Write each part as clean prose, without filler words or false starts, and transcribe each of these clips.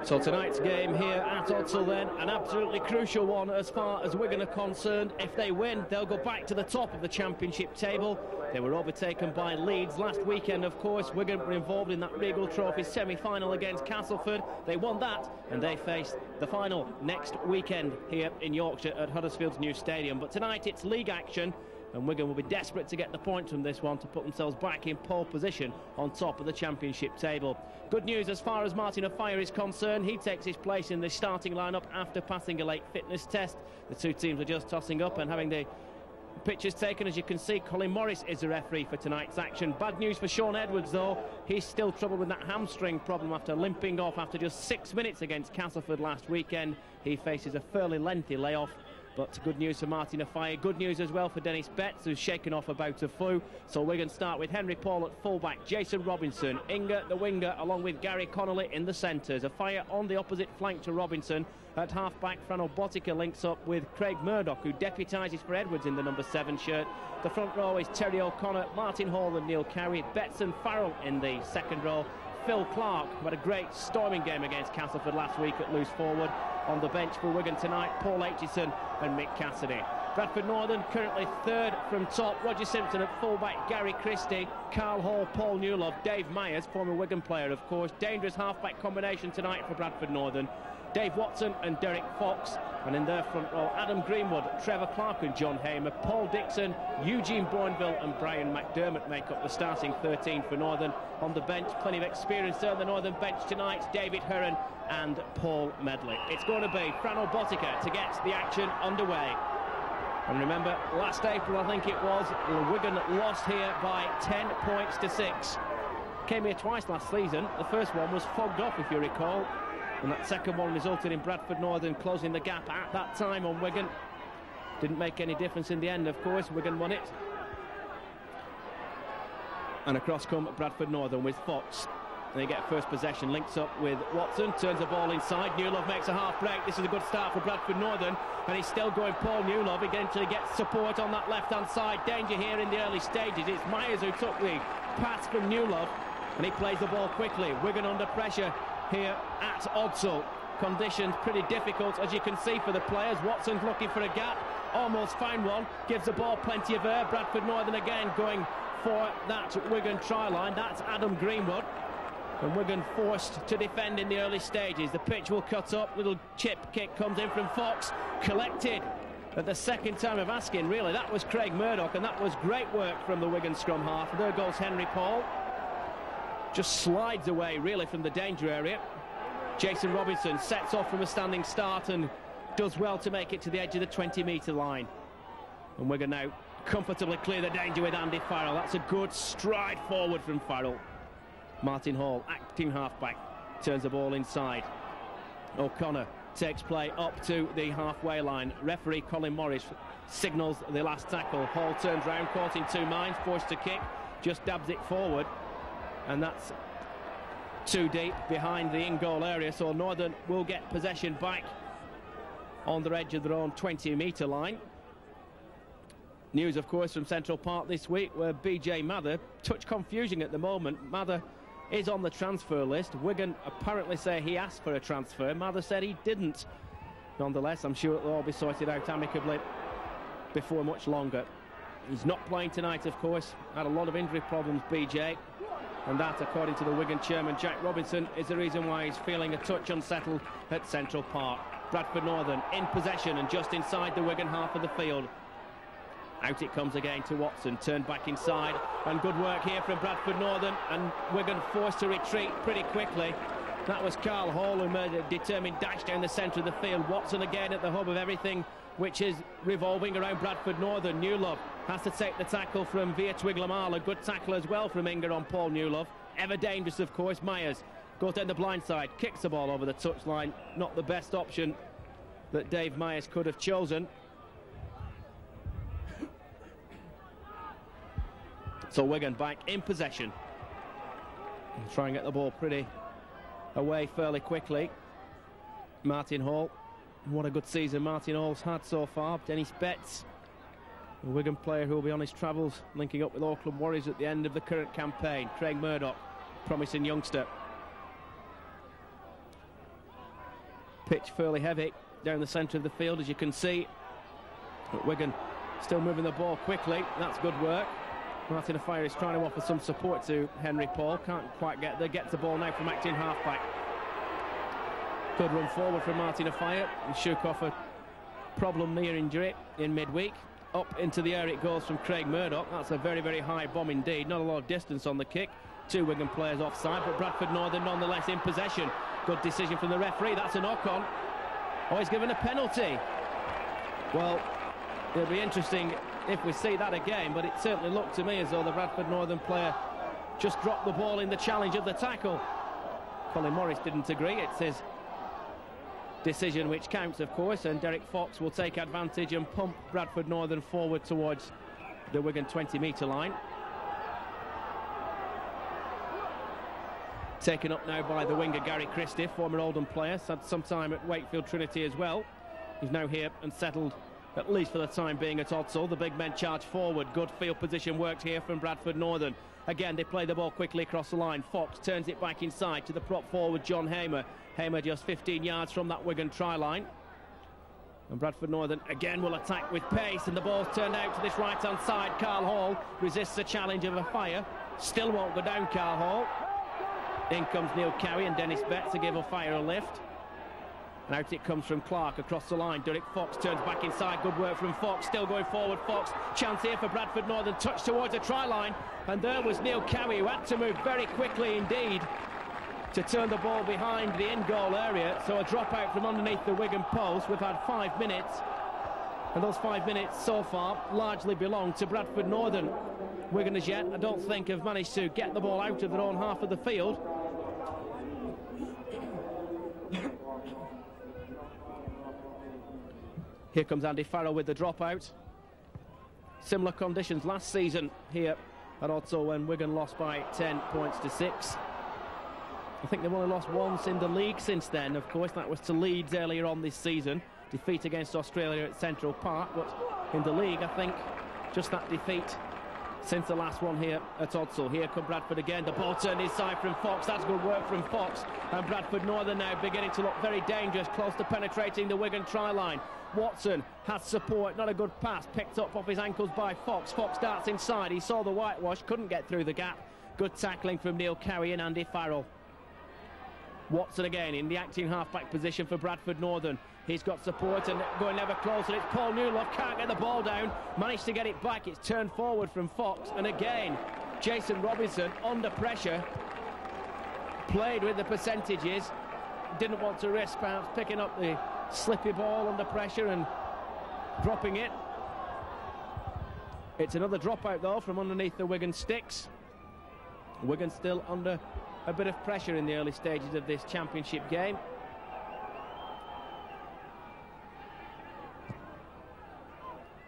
So tonight's game here at Odsal then, an absolutely crucial one as far as Wigan are concerned. If they win, they'll go back to the top of the championship table. They were overtaken by Leeds last weekend, of course. Wigan were involved in that Regal Trophy semi-final against Castleford. They won that, and they face the final next weekend here in Yorkshire at Huddersfield's new stadium. But tonight it's league action, and Wigan will be desperate to get the points from this one to put themselves back in pole position on top of the championship table. Good news as far as Martin Offiah is concerned. He takes his place in the starting lineup after passing a late fitness test. The two teams are just tossing up and having the pictures taken. As you can see, Colin Morris is the referee for tonight's action. Bad news for Sean Edwards, though. He's still troubled with that hamstring problem after limping off after just 6 minutes against Castleford last weekend. He faces a fairly lengthy layoff. But good news for Martin Offiah. Good news as well for Dennis Betts, who's shaken off a bout of flu. So Wigan start with Henry Paul at fullback, Jason Robinson, Inga the winger, along with Gary Connolly in the centres. Offiah on the opposite flank to Robinson. At half-back, Frano Botica links up with Craig Murdoch, who deputises for Edwards in the number 7 shirt. The front row is Terry O'Connor, Martin Hall and Neil Cowie. Betts and Farrell in the second row. Phil Clark, who had a great storming game against Castleford last week at loose forward. On the bench for Wigan tonight, Paul Aitchison and Mick Cassidy. Bradford Northern currently third from top. Roger Simpson at fullback, Gary Christie, Carl Hall, Paul Newlove, Dave Myers, former Wigan player of course. Dangerous half-back combination tonight for Bradford Northern. Dave Watson and Derek Fox, and in their front row, Adam Greenwood, Trevor Clark and John Hamer, Paul Dixon, Eugene Bourneville and Brian McDermott make up the starting 13 for Northern. On the bench, plenty of experience there on the Northern bench tonight, David Heron and Paul Medley. It's going to be Frano Botica to get the action underway. And remember, last April I think it was, Wigan lost here by 10 points to 6. Came here twice last season. The first one was fogged off, if you recall, and that second one resulted in Bradford Northern closing the gap at that time on Wigan. Didn't make any difference in the end, of course. Wigan won it. And across come Bradford Northern with Fox. And they get first possession, links up with Watson, turns the ball inside. Newlove makes a half break. This is a good start for Bradford Northern, and he's still going. Paul Newlove eventually gets support on that left-hand side. Danger here in the early stages. It's Myers who took the pass from Newlove, and he plays the ball quickly. Wigan under pressure here at Odsal. Conditions pretty difficult, as you can see, for the players. Watson's looking for a gap, almost found one, gives the ball plenty of air. Bradford Northern again going for that Wigan try line. That's Adam Greenwood. And Wigan forced to defend in the early stages. The pitch will cut up. Little chip kick comes in from Fox. Collected at the second time of asking, really. That was Craig Murdoch, and that was great work from the Wigan scrum half. And there goes Henry Paul. Just slides away, really, from the danger area. Jason Robinson sets off from a standing start and does well to make it to the edge of the 20-metre line. And Wigan now comfortably clear the danger with Andy Farrell. That's a good stride forward from Farrell. Martin Hall, acting halfback, turns the ball inside. O'Connor takes play up to the halfway line. Referee Colin Morris signals the last tackle. Hall turns round, caught in two minds, forced to kick, just dabs it forward, and that's too deep behind the in-goal area, so Northern will get possession back on the edge of their own 20-metre line. News, of course, from Central Park this week, where BJ Mather, touch confusing at the moment. Mather is on the transfer list. Wigan apparently say he asked for a transfer. Mather said he didn't. Nonetheless, I'm sure it'll all be sorted out amicably before much longer. He's not playing tonight, of course. Had a lot of injury problems, BJ. And that, according to the Wigan chairman, Jack Robinson, is the reason why he's feeling a touch unsettled at Central Park. Bradford Northern in possession and just inside the Wigan half of the field. Out it comes again to Watson, turned back inside, and good work here from Bradford Northern, and Wigan forced to retreat pretty quickly. That was Carl Hall who made a determined dash down the centre of the field. Watson again at the hub of everything which is revolving around Bradford Northern. Newlove has to take the tackle from Via Twiglamala. Good tackle as well from Inga on Paul Newlove. Ever dangerous, of course. Myers goes down the blind side, kicks the ball over the touchline. Not the best option that Dave Myers could have chosen. So Wigan back in possession. Try and get the ball pretty away fairly quickly. Martin Hall. What a good season Martin Hall's had so far. Dennis Betts, a Wigan player who will be on his travels, linking up with Auckland Warriors at the end of the current campaign. Craig Murdoch, promising youngster. Pitch fairly heavy down the centre of the field, as you can see. But Wigan still moving the ball quickly. That's good work. Martin Offiah is trying to offer some support to Henry Paul. Can't quite get there. Gets the ball now from acting halfback. Good run forward from Martin Offiah. And shook off a problem near injury in midweek. Up into the air it goes from Craig Murdoch. That's a very, very high bomb indeed. Not a lot of distance on the kick. 2 Wigan players offside, but Bradford Northern nonetheless in possession. Good decision from the referee. That's a knock-on. Oh, he's given a penalty. Well, it'll be interesting if we see that again, but it certainly looked to me as though the Bradford Northern player just dropped the ball in the challenge of the tackle. Colin Morris didn't agree. It's his decision which counts, of course, and Derek Fox will take advantage and pump Bradford Northern forward towards the Wigan 20-metre line. Taken up now by the winger Gary Christie, former Oldham player, had some time at Wakefield Trinity as well. He's now here and settled, at least for the time being, at Odsal. The big men charge forward. Good field position worked here from Bradford Northern. Again, they play the ball quickly across the line. Fox turns it back inside to the prop forward, John Hamer. Hamer just 15 yards from that Wigan try line. And Bradford Northern again will attack with pace, and the ball's turned out to this right-hand side. Carl Hall resists the challenge of Offiah. Still won't go down, Carl Hall. In comes Neil Cowie and Dennis Betts to give Offiah a lift. And out it comes from Clark across the line. Derek Fox turns back inside. Good work from Fox. Still going forward, Fox. Chance here for Bradford Northern. Touch towards the try line. And there was Neil Cowie, who had to move very quickly indeed to turn the ball behind the in-goal area. So a dropout from underneath the Wigan post. We've had 5 minutes. And those 5 minutes so far largely belong to Bradford Northern. Wigan as yet, I don't think, have managed to get the ball out of their own half of the field. Here comes Andy Farrell with the dropout. Similar conditions last season here at Odsal when Wigan lost by 10 points to 6. I think they've only lost once in the league since then. Of course, that was to Leeds earlier on this season. Defeat against Australia at Central Park. But in the league, I think just that defeat since the last one here at Odsal. Here come Bradford again. The ball turned inside from Fox. That's good work from Fox. And Bradford Northern now beginning to look very dangerous, close to penetrating the Wigan try line. Watson has support. Not a good pass. Picked up off his ankles by Fox. Fox darts inside. He saw the whitewash. Couldn't get through the gap. Good tackling from Neil Cowie and Andy Farrell. Watson again in the acting half-back position for Bradford Northern. He's got support and going ever closer. It's Paul Newlove, can't get the ball down. Managed to get it back. It's turned forward from Fox. And again, Jason Robinson under pressure. Played with the percentages. Didn't want to risk perhaps picking up the slippy ball under pressure and dropping it. It's another dropout though from underneath the Wigan sticks. Wigan still under a bit of pressure in the early stages of this championship game.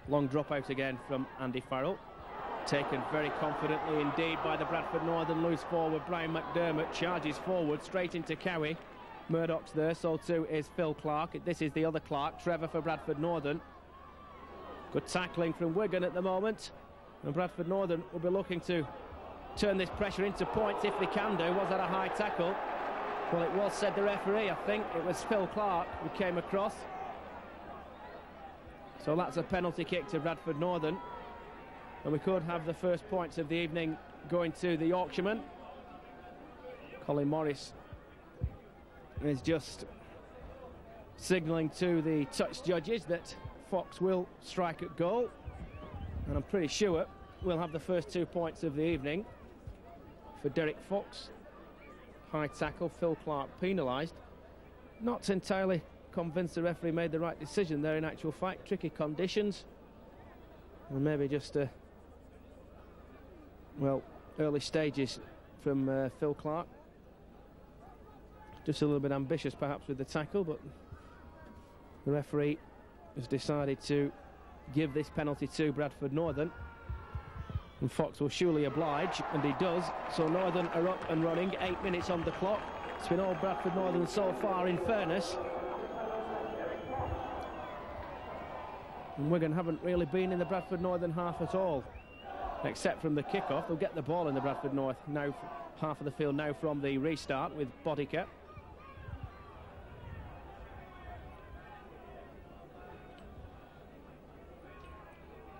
Long dropout again from Andy Farrell. Taken very confidently indeed by the Bradford Northern loose forward Brian McDermott. Charges forward straight into Cowie. Murdoch's there, so too is Phil Clark. This is the other Clark, Trevor for Bradford Northern. Good tackling from Wigan at the moment. And Bradford Northern will be looking to turn this pressure into points if they can do. Was that a high tackle? Well, it was, said the referee. I think it was Phil Clark who came across. So that's a penalty kick to Bradford Northern. And we could have the first points of the evening going to the Yorkshireman. Colin Morris is just signalling to the touch judges that Fox will strike at goal. And I'm pretty sure we'll have the first 2 points of the evening for Derek Fox. High tackle, Phil Clark penalised. Not entirely convinced the referee made the right decision there in actual fact. Tricky conditions. And maybe just well, early stages from Phil Clark. Just a little bit ambitious perhaps with the tackle, but the referee has decided to give this penalty to Bradford Northern. And Fox will surely oblige, and he does. So Northern are up and running, 8 minutes on the clock. It's been all Bradford Northern so far, in fairness. And Wigan haven't really been in the Bradford Northern half at all, except from the kick-off. They'll get the ball in the Bradford North now, half of the field now from the restart with Bodica.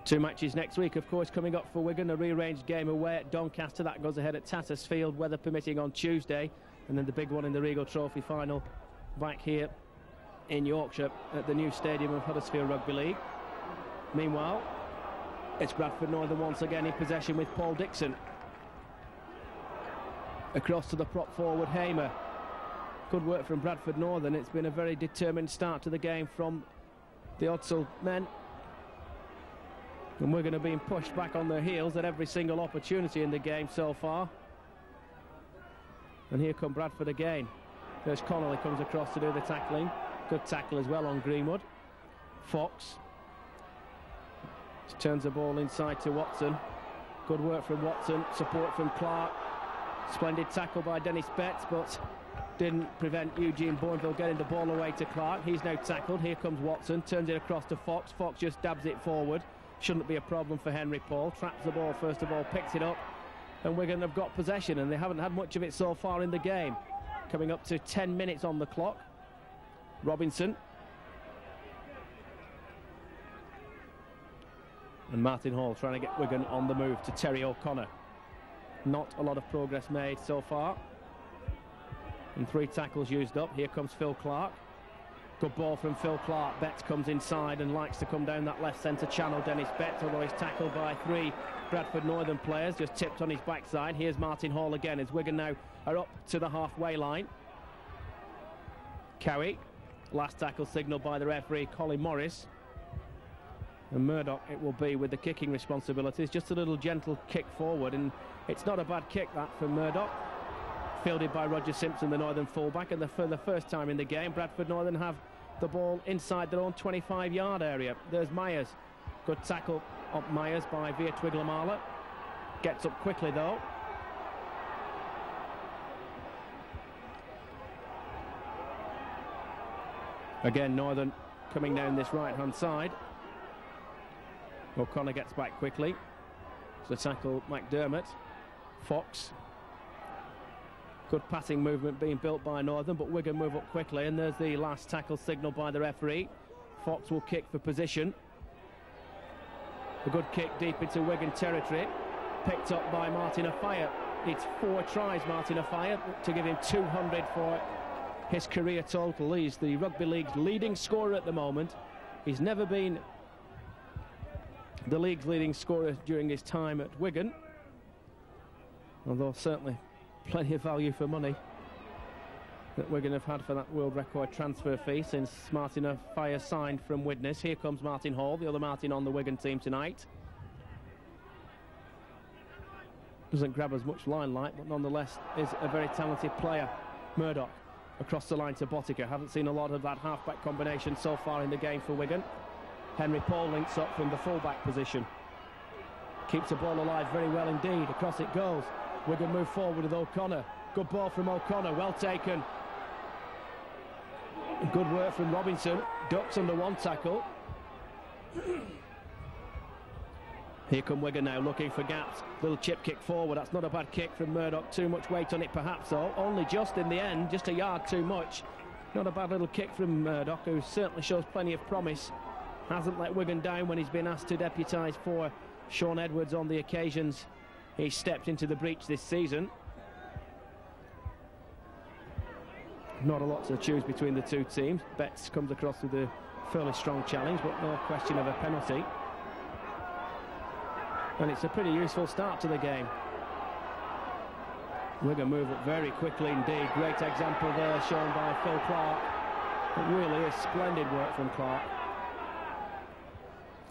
Two matches next week, of course, coming up for Wigan. A rearranged game away at Doncaster. That goes ahead at Tattersfield, weather permitting, on Tuesday. And then the big one in the Regal Trophy final back here in Yorkshire at the new stadium of Huddersfield Rugby League. Meanwhile, it's Bradford Northern once again in possession with Paul Dixon. Across to the prop forward, Hamer. Good work from Bradford Northern. It's been a very determined start to the game from the Odsal men. And we're going to be pushed back on their heels at every single opportunity in the game so far. And here come Bradford again. There's Connolly, comes across to do the tackling. Good tackle as well on Greenwood. Fox turns the ball inside to Watson. Good work from Watson. Support from Clark. Splendid tackle by Dennis Betts, but didn't prevent Eugene Bourneville getting the ball away to Clark. He's now tackled. Here comes Watson. Turns it across to Fox. Fox just dabs it forward. Shouldn't be a problem for Henry Paul. Traps the ball first of all, picks it up, and Wigan have got possession, and they haven't had much of it so far in the game. Coming up to 10 minutes on the clock. Robinson. And Martin Hall trying to get Wigan on the move to Terry O'Connor. Not a lot of progress made so far. And 3 tackles used up. Here comes Phil Clark. Good ball from Phil Clark. Betts comes inside and likes to come down that left centre channel. Dennis Betts, although he's tackled by 3 Bradford Northern players, just tipped on his backside. Here's Martin Hall again as Wigan now are up to the halfway line. Cowie. Last tackle signalled by the referee, Colin Morris. And Murdoch it will be with the kicking responsibilities. Just a little gentle kick forward, and it's not a bad kick that from Murdoch. Fielded by Roger Simpson, the Northern fullback, and for the first time in the game, Bradford Northern have the ball inside their own 25-yard area. There's Myers. Good tackle up Myers by Via Twiglamala. Gets up quickly though. Again, Northern coming down this right-hand side. O'Connor gets back quickly. So tackle McDermott. Fox. Good passing movement being built by Northern, but Wigan move up quickly, and there's the last tackle signalled by the referee. Fox will kick for position. A good kick deep into Wigan territory, picked up by Martin Afire. It's 4 tries, Martin Afire, to give him 200 for his career total. He's the Rugby League's leading scorer at the moment. He's never been the league's leading scorer during his time at Wigan, although certainly plenty of value for money that Wigan have had for that world record transfer fee since Martin Afire signed from Widnes. Here comes Martin Hall, the other Martin on the Wigan team tonight. Doesn't grab as much limelight, but nonetheless is a very talented player. Murdoch across the line to Botica. Haven't seen a lot of that half-back combination so far in the game for Wigan. Henry Paul links up from the full-back position. Keeps the ball alive very well indeed. Across it goes. Wigan move forward with O'Connor. Good ball from O'Connor, well taken. Good work from Robinson. Ducks under one tackle. Here come Wigan now, looking for gaps. Little chip kick forward. That's not a bad kick from Murdoch. Too much weight on it perhaps, though. Only just in the end, just a yard too much. Not a bad little kick from Murdoch, who certainly shows plenty of promise. Hasn't let Wigan down when he's been asked to deputise for Sean Edwards on the occasions he stepped into the breach this season. Not a lot to choose between the two teams. Betts comes across with a fairly strong challenge, but no question of a penalty. And it's a pretty useful start to the game. Wigan move up very quickly indeed. Great example there shown by Phil Clark. It really is splendid work from Clark.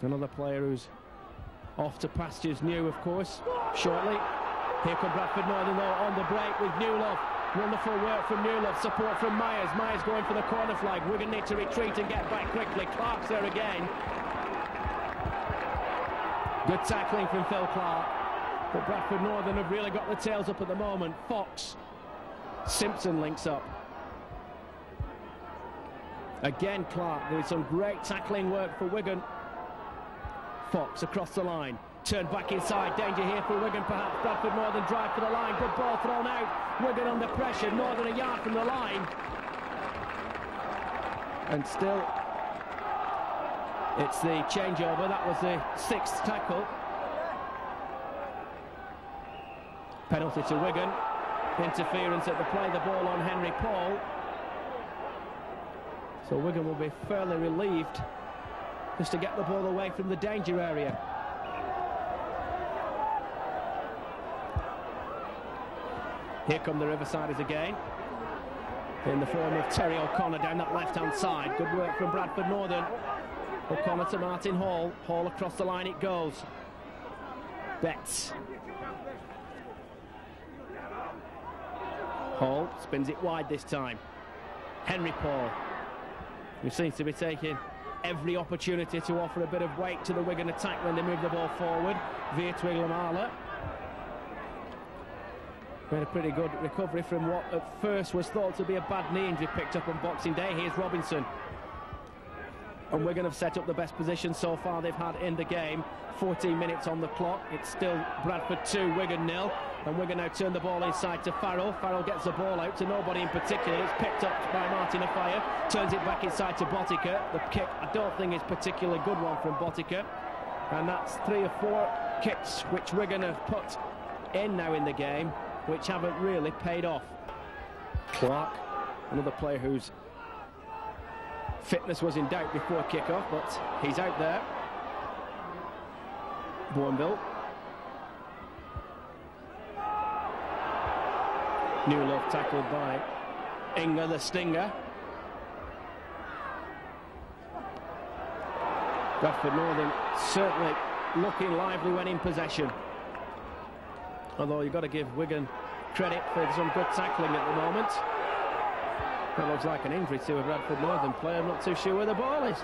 Another player who's off to pastures new, of course, shortly. Here come Bradford Northern though on the break with Newlove. Wonderful work from Newlove, support from Myers. Myers going for the corner flag. Wigan need to retreat and get back quickly. Clark's there again. Good tackling from Phil Clark. But Bradford Northern have really got the tails up at the moment. Fox. Simpson links up. Again Clark doing some great tackling work for Wigan. Fox across the line. Turned back inside. Danger here for Wigan perhaps. Bradford Northern drive for the line. Good ball thrown out. Wigan under pressure. Northern a yard from the line. And still It's the changeover. That was the 6th tackle. Penalty to Wigan. Interference at the play, the ball on Henry Paul. So Wigan will be fairly relieved just to get the ball away from the danger area. Here come the Riversiders again, in the form of Terry O'Connor down that left-hand side. Good work from Bradford Northern. O'Connor to Martin Hall. Hall across the line it goes. Betts. Hall spins it wide this time. Henry Paul, who seems to be taking every opportunity to offer a bit of weight to the Wigan attack when they move the ball forward. Via Twiglamala. Made a pretty good recovery from what at first was thought to be a bad knee injury picked up on Boxing Day. Here's Robinson. And Wigan have set up the best position so far they've had in the game. 14 minutes on the clock. It's still Bradford 2, Wigan 0. And Wigan now turn the ball inside to Farrell. Farrell gets the ball out to nobody in particular. It's picked up by Martin Afire. Turns it back inside to Botica. The kick, I don't think, is a particularly good one from Botica. And that's 3 or 4 kicks which Wigan have put in now in the game, which haven't really paid off. Clark, another player whose fitness was in doubt before kick-off, but he's out there. Bourneville. Newlove tackled by Inga, the stinger. Bradford Northern certainly looking lively when in possession. Although you've got to give Wigan credit for some good tackling at the moment. That looks like an injury to a Bradford Northern player. I'm not too sure where the ball is.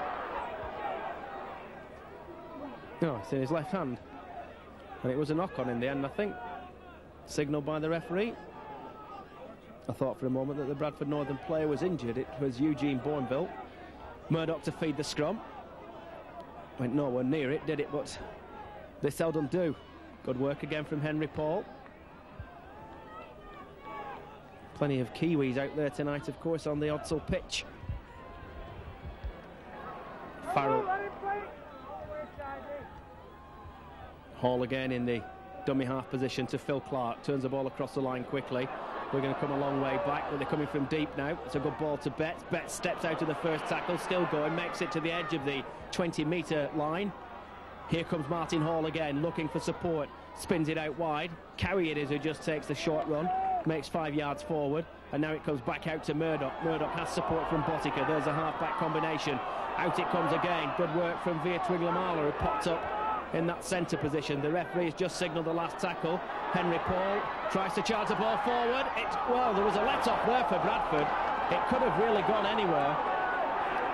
No, it's in his left hand. And it was a knock-on in the end, I think. Signalled by the referee. I thought for a moment that the Bradford Northern player was injured. It was Eugene Bourneville. Murdoch to feed the scrum. Went nowhere near it, did it? But they seldom do. Good work again from Henry Paul. Plenty of Kiwis out there tonight, of course, on the Odsal pitch. Farrell. Hall again in the dummy half position to Phil Clark. Turns the ball across the line quickly. We're going to come a long way back, but they're coming from deep now. It's a good ball to Betts. Betts steps out of the first tackle, still going, makes it to the edge of the 20-metre line. Here comes Martin Hall again, looking for support. Spins it out wide. Cowie it is who just takes the short run. Makes 5 yards forward. And now it comes back out to Murdoch. Murdoch has support from Botica. There's a half-back combination. Out it comes again. Good work from Via Twiglamala, who popped up in that centre position. The referee has just signalled the last tackle. Henry Paul tries to charge the ball forward. Well, there was a let-off there for Bradford. It could have really gone anywhere.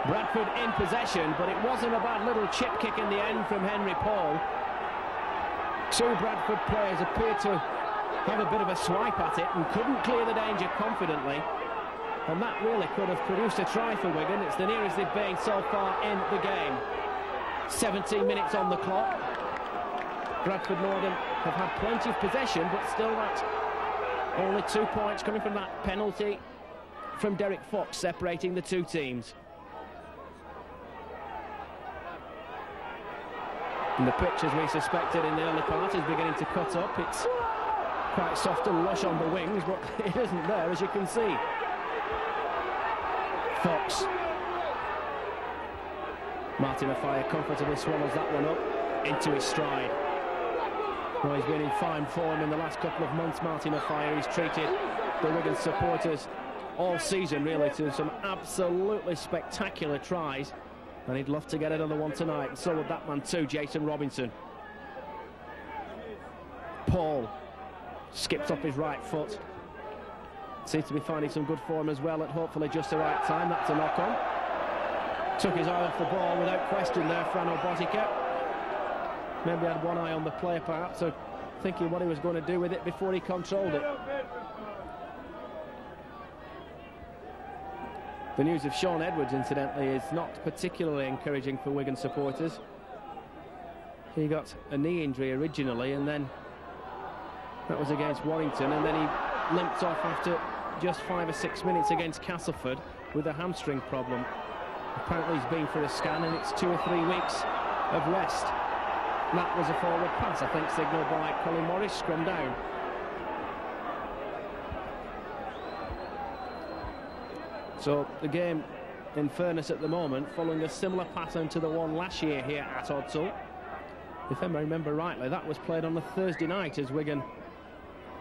Bradford in possession, but it wasn't a bad little chip kick in the end from Henry Paul. 2 Bradford players appeared to have a bit of a swipe at it and couldn't clear the danger confidently. And that really could have produced a try for Wigan. It's the nearest they've been so far in the game. 17 minutes on the clock. Bradford Northern have had plenty of possession, but still that only 2 points coming from that penalty from Derek Fox separating the two teams. And the pitch, as we suspected in the early part, is beginning to cut up. It's quite soft and lush on the wings, but it isn't there, as you can see. Fox. Martin Afire comfortably swallows that one up into his stride. Well, he's been in fine form in the last couple of months, Martin Afire. He's treated the Wigan supporters all season, really, to some absolutely spectacular tries. And he'd love to get another one tonight. And so would that man too, Jason Robinson. Paul skips off his right foot. Seems to be finding some good form as well at hopefully just the right time. That's a knock-on. Took his eye off the ball without question there, Frano Botica. Maybe had one eye on the play perhaps, so thinking what he was going to do with it before he controlled it. The news of Sean Edwards, incidentally, is not particularly encouraging for Wigan supporters. He got a knee injury originally, and then that was against Warrington, and then he limped off after just 5 or 6 minutes against Castleford with a hamstring problem. Apparently he's been for a scan and it's 2 or 3 weeks of rest. That was a forward pass, I think, signalled by Colin Morris, scrum down. So the game, in fairness at the moment, following a similar pattern to the one last year here at Odsal. If I remember rightly, that was played on a Thursday night as Wigan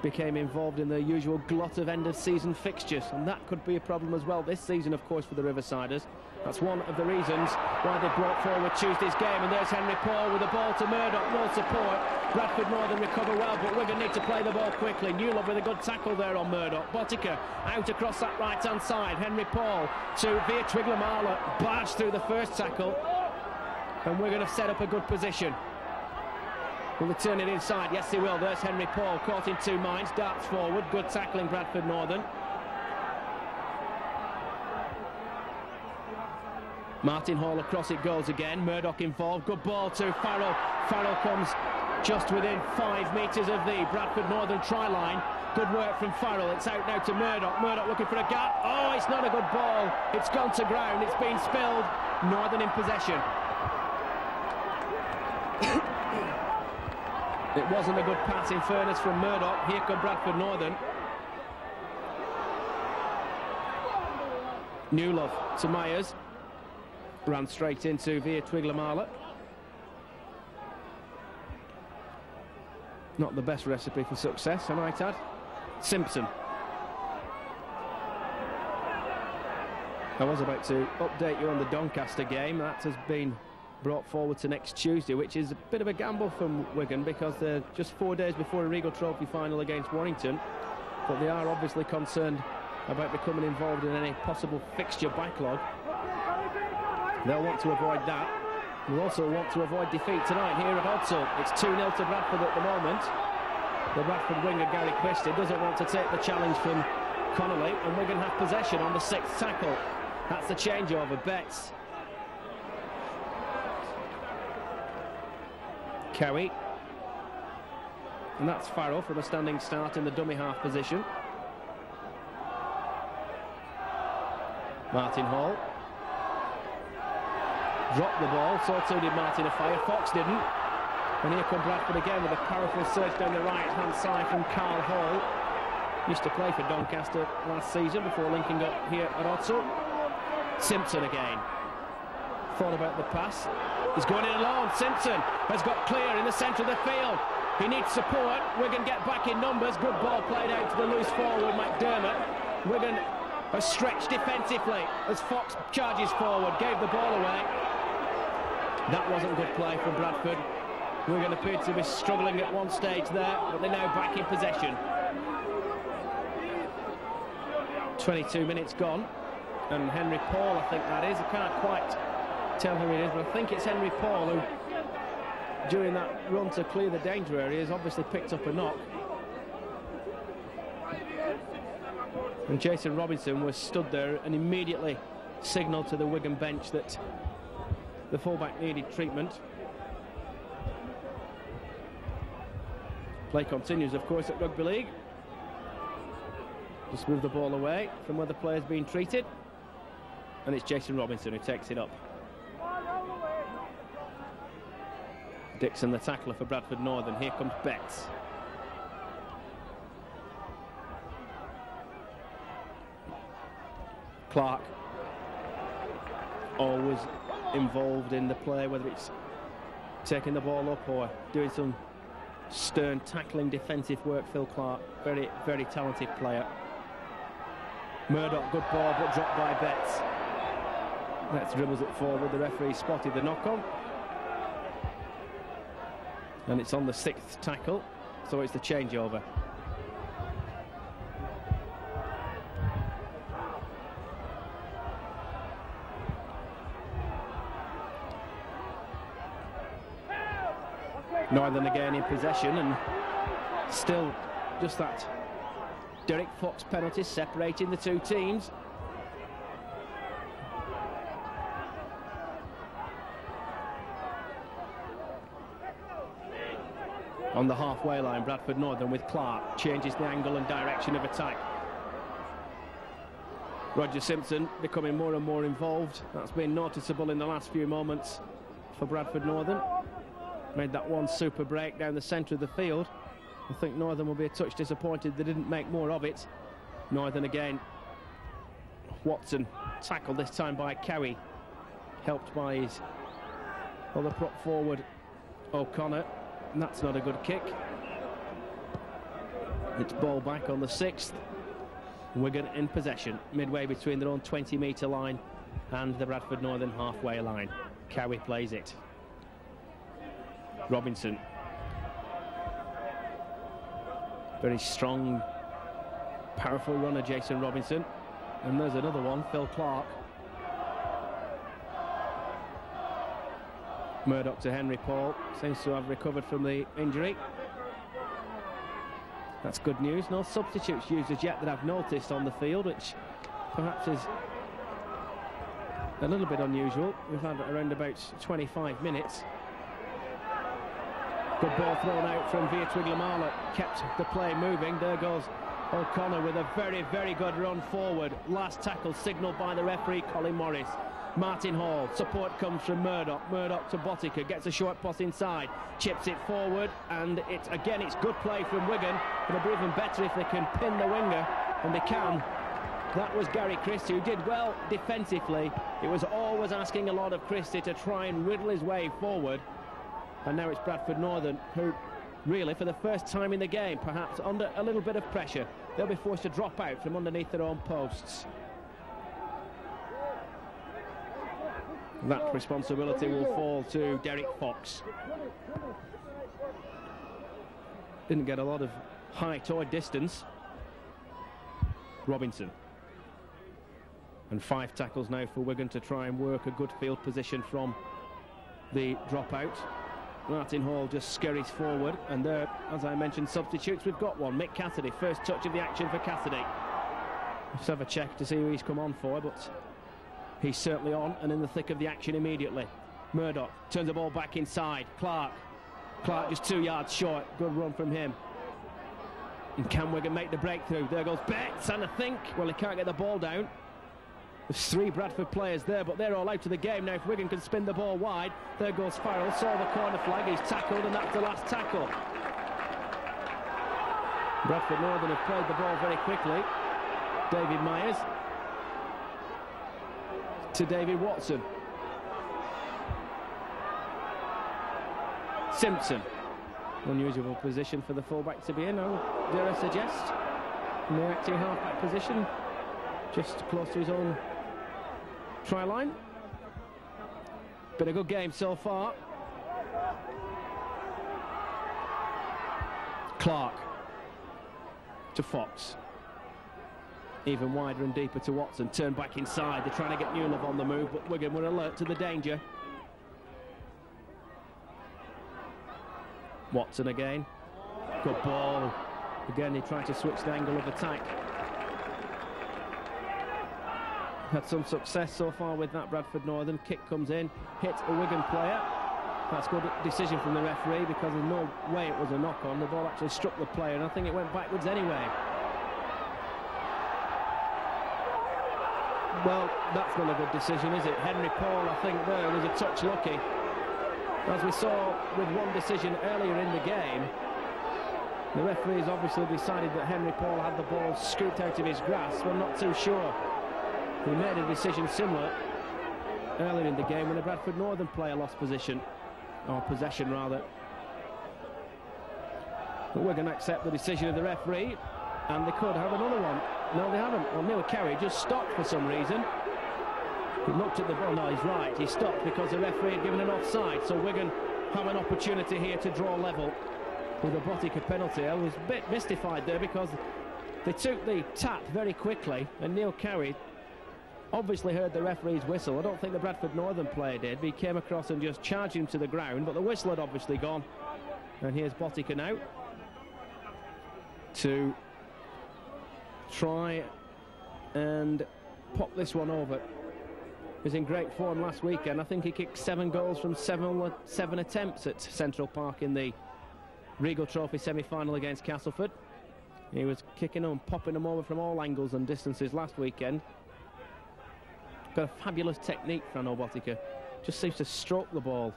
became involved in the usual glut of end-of-season fixtures, and that could be a problem as well this season, of course, for the Riversiders. That's one of the reasons why they brought forward Tuesday's game. And there's Henry Paul with the ball to Murdoch, no support. Bradford Northern recover well, but Wigan need to play the ball quickly. Newlove with a good tackle there on Murdoch. Botica out across that right-hand side. Henry Paul to Via Twiglamala, barged through the first tackle, and Wigan have set up a good position. Will they turn it inside? Yes, they will. There's Henry Paul, caught in 2 minds, darts forward. Good tackling, Bradford Northern. Martin Hall across it goes again. Murdoch involved. Good ball to Farrell. Farrell comes just within 5 metres of the Bradford Northern try line. Good work from Farrell. It's out now to Murdoch. Murdoch looking for a gap. Oh, it's not a good ball. It's gone to ground. It's been spilled. Northern in possession. It wasn't a good pass, in fairness, from Murdoch. Here come Bradford Northern. Newlove to Myers. Ran straight into Via Twiglamala. Not the best recipe for success, I might add. Simpson. I was about to update you on the Doncaster game. That has been brought forward to next Tuesday, which is a bit of a gamble from Wigan because they're just 4 days before a Regal Trophy final against Warrington. But they are obviously concerned about becoming involved in any possible fixture backlog. They'll want to avoid that. They'll also want to avoid defeat tonight here at Odsal. It's 2-0 to Bradford at the moment. The Bradford winger, Gary Christie, doesn't want to take the challenge from Connolly, and Wigan have possession on the 6th tackle. That's the changeover. Betts. Cowie. And that's Farrell from a standing start in the dummy half position. Martin Hall. Dropped the ball, so too did Martin Afire. Fox didn't. And here come Bradford again with a powerful surge down the right-hand side from Carl Hall. Used to play for Doncaster last season before linking up here at Odsal. Simpson again. Thought about the pass. He's going in alone. Simpson has got clear in the centre of the field. He needs support. Wigan get back in numbers. Good ball played out to the loose forward, McDermott. Wigan are stretched defensively as Fox charges forward. Gave the ball away. That wasn't good play from Bradford. Wigan appeared to be struggling at one stage there, but they're now back in possession. 22 minutes gone, and Henry Paul, I think that is. I can't quite tell who it is, but I think it's Henry Paul who, during that run to clear the danger area, has obviously picked up a knock. And Jason Robinson was stood there and immediately signalled to the Wigan bench that the fullback needed treatment. Play continues, of course, at Rugby League. Just move the ball away from where the player's being treated. And it's Jason Robinson who takes it up. Dixon, the tackler for Bradford Northern. Here comes Betts. Clark. Always involved in the play, whether it's taking the ball up or doing some stern tackling defensive work. Phil Clark, very, very talented player. Murdoch, good ball, but dropped by Betts. Betts dribbles it forward. The referee spotted the knock-on. And it's on the 6th tackle, so it's the changeover. Northern again in possession, and still just that Derek Fox penalty separating the two teams. On the halfway line, Bradford Northern with Clark changes the angle and direction of attack. Roger Simpson becoming more and more involved. That's been noticeable in the last few moments for Bradford Northern. Made that one super break down the centre of the field. I think Northern will be a touch disappointed they didn't make more of it. Northern again. Watson tackled this time by Cowie, helped by his other prop forward O'Connor, and that's not a good kick. It's ball back on the 6th. Wigan in possession, midway between their own 20-metre line and the Bradford Northern halfway line. Cowie plays it. Robinson. Very strong, powerful runner, Jason Robinson. And there's another one, Phil Clark. Murdoch to Henry Paul, seems to have recovered from the injury. That's good news. No substitutes used as yet that I've noticed on the field, which perhaps is a little bit unusual. We've had around about 25 minutes. Good ball thrown out from Viatwig-Lamala, kept the play moving. There goes O'Connor with a very, very good run forward. Last tackle signalled by the referee, Colin Morris. Martin Hall, support comes from Murdoch. Murdoch to Botica, gets a short pass inside, chips it forward, and it's good play from Wigan. It'll be even better if they can pin the winger, and they can. That was Gary Christie, who did well defensively. It was always asking a lot of Christie to try and riddle his way forward. And now it's Bradford Northern, who really, for the first time in the game, perhaps under a little bit of pressure, they'll be forced to drop out from underneath their own posts. That responsibility will fall to Derek Fox. Didn't get a lot of high toward distance. Robinson. And 5 tackles now for Wigan to try and work a good field position from the dropout. Martin Hall just scurries forward, and there, as I mentioned, substitutes. We've got one. Mick Cassidy, first touch of the action for Cassidy. Let's have a check to see who he's come on for, but he's certainly on and in the thick of the action immediately. Murdoch turns the ball back inside. Clark just 2 yards short. Good run from him. And can Wigan make the breakthrough? There goes Betts, and I think, well, he can't get the ball down. There's 3 Bradford players there, but they're all out of the game now. If Wigan can spin the ball wide, there goes Farrell, saw the corner flag, he's tackled, and that's the last tackle. Bradford Northern have played the ball very quickly. David Myers to David Watson. Simpson. Unusual position for the fullback to be in, dare I suggest. In the acting halfback position, just close to his own try line. Been a good game so far. Clark to Fox. Even wider and deeper to Watson. Turn back inside. They're trying to get Newlove on the move, but Wigan were alert to the danger. Watson again. Good ball. Again, he tried to switch the angle of attack. Had some success so far with that Bradford Northern. Kick comes in, hits a Wigan player. That's good decision from the referee, because there's no way it was a knock-on. The ball actually struck the player, and I think it went backwards anyway. Well, that's not a good decision, is it? Henry Paul, I think there was a touch lucky. As we saw with one decision earlier in the game, the referees obviously decided that Henry Paul had the ball scooped out of his grasp. I'm not too sure. He made a decision similar earlier in the game when the Bradford Northern player lost position, or possession rather. But we're going to accept the decision of the referee, and they could have another one. No, they haven't. Well, Neil Carey just stopped for some reason. He looked at the ball. No, he's right. He stopped because the referee had given an offside. So Wigan have an opportunity here to draw level with a Botica penalty. I was a bit mystified there because they took the tap very quickly, and Neil Carey obviously heard the referee's whistle. I don't think the Bradford Northern player did. He came across and just charged him to the ground, but the whistle had obviously gone. And here's Botica now to try and pop this one over. He was in great form last weekend. I think he kicked 7 goals from 7 attempts at Central Park in the Regal Trophy semi-final against Castleford. He was kicking them, popping them over from all angles and distances last weekend. Got a fabulous technique, Frano Botica. Just seems to stroke the ball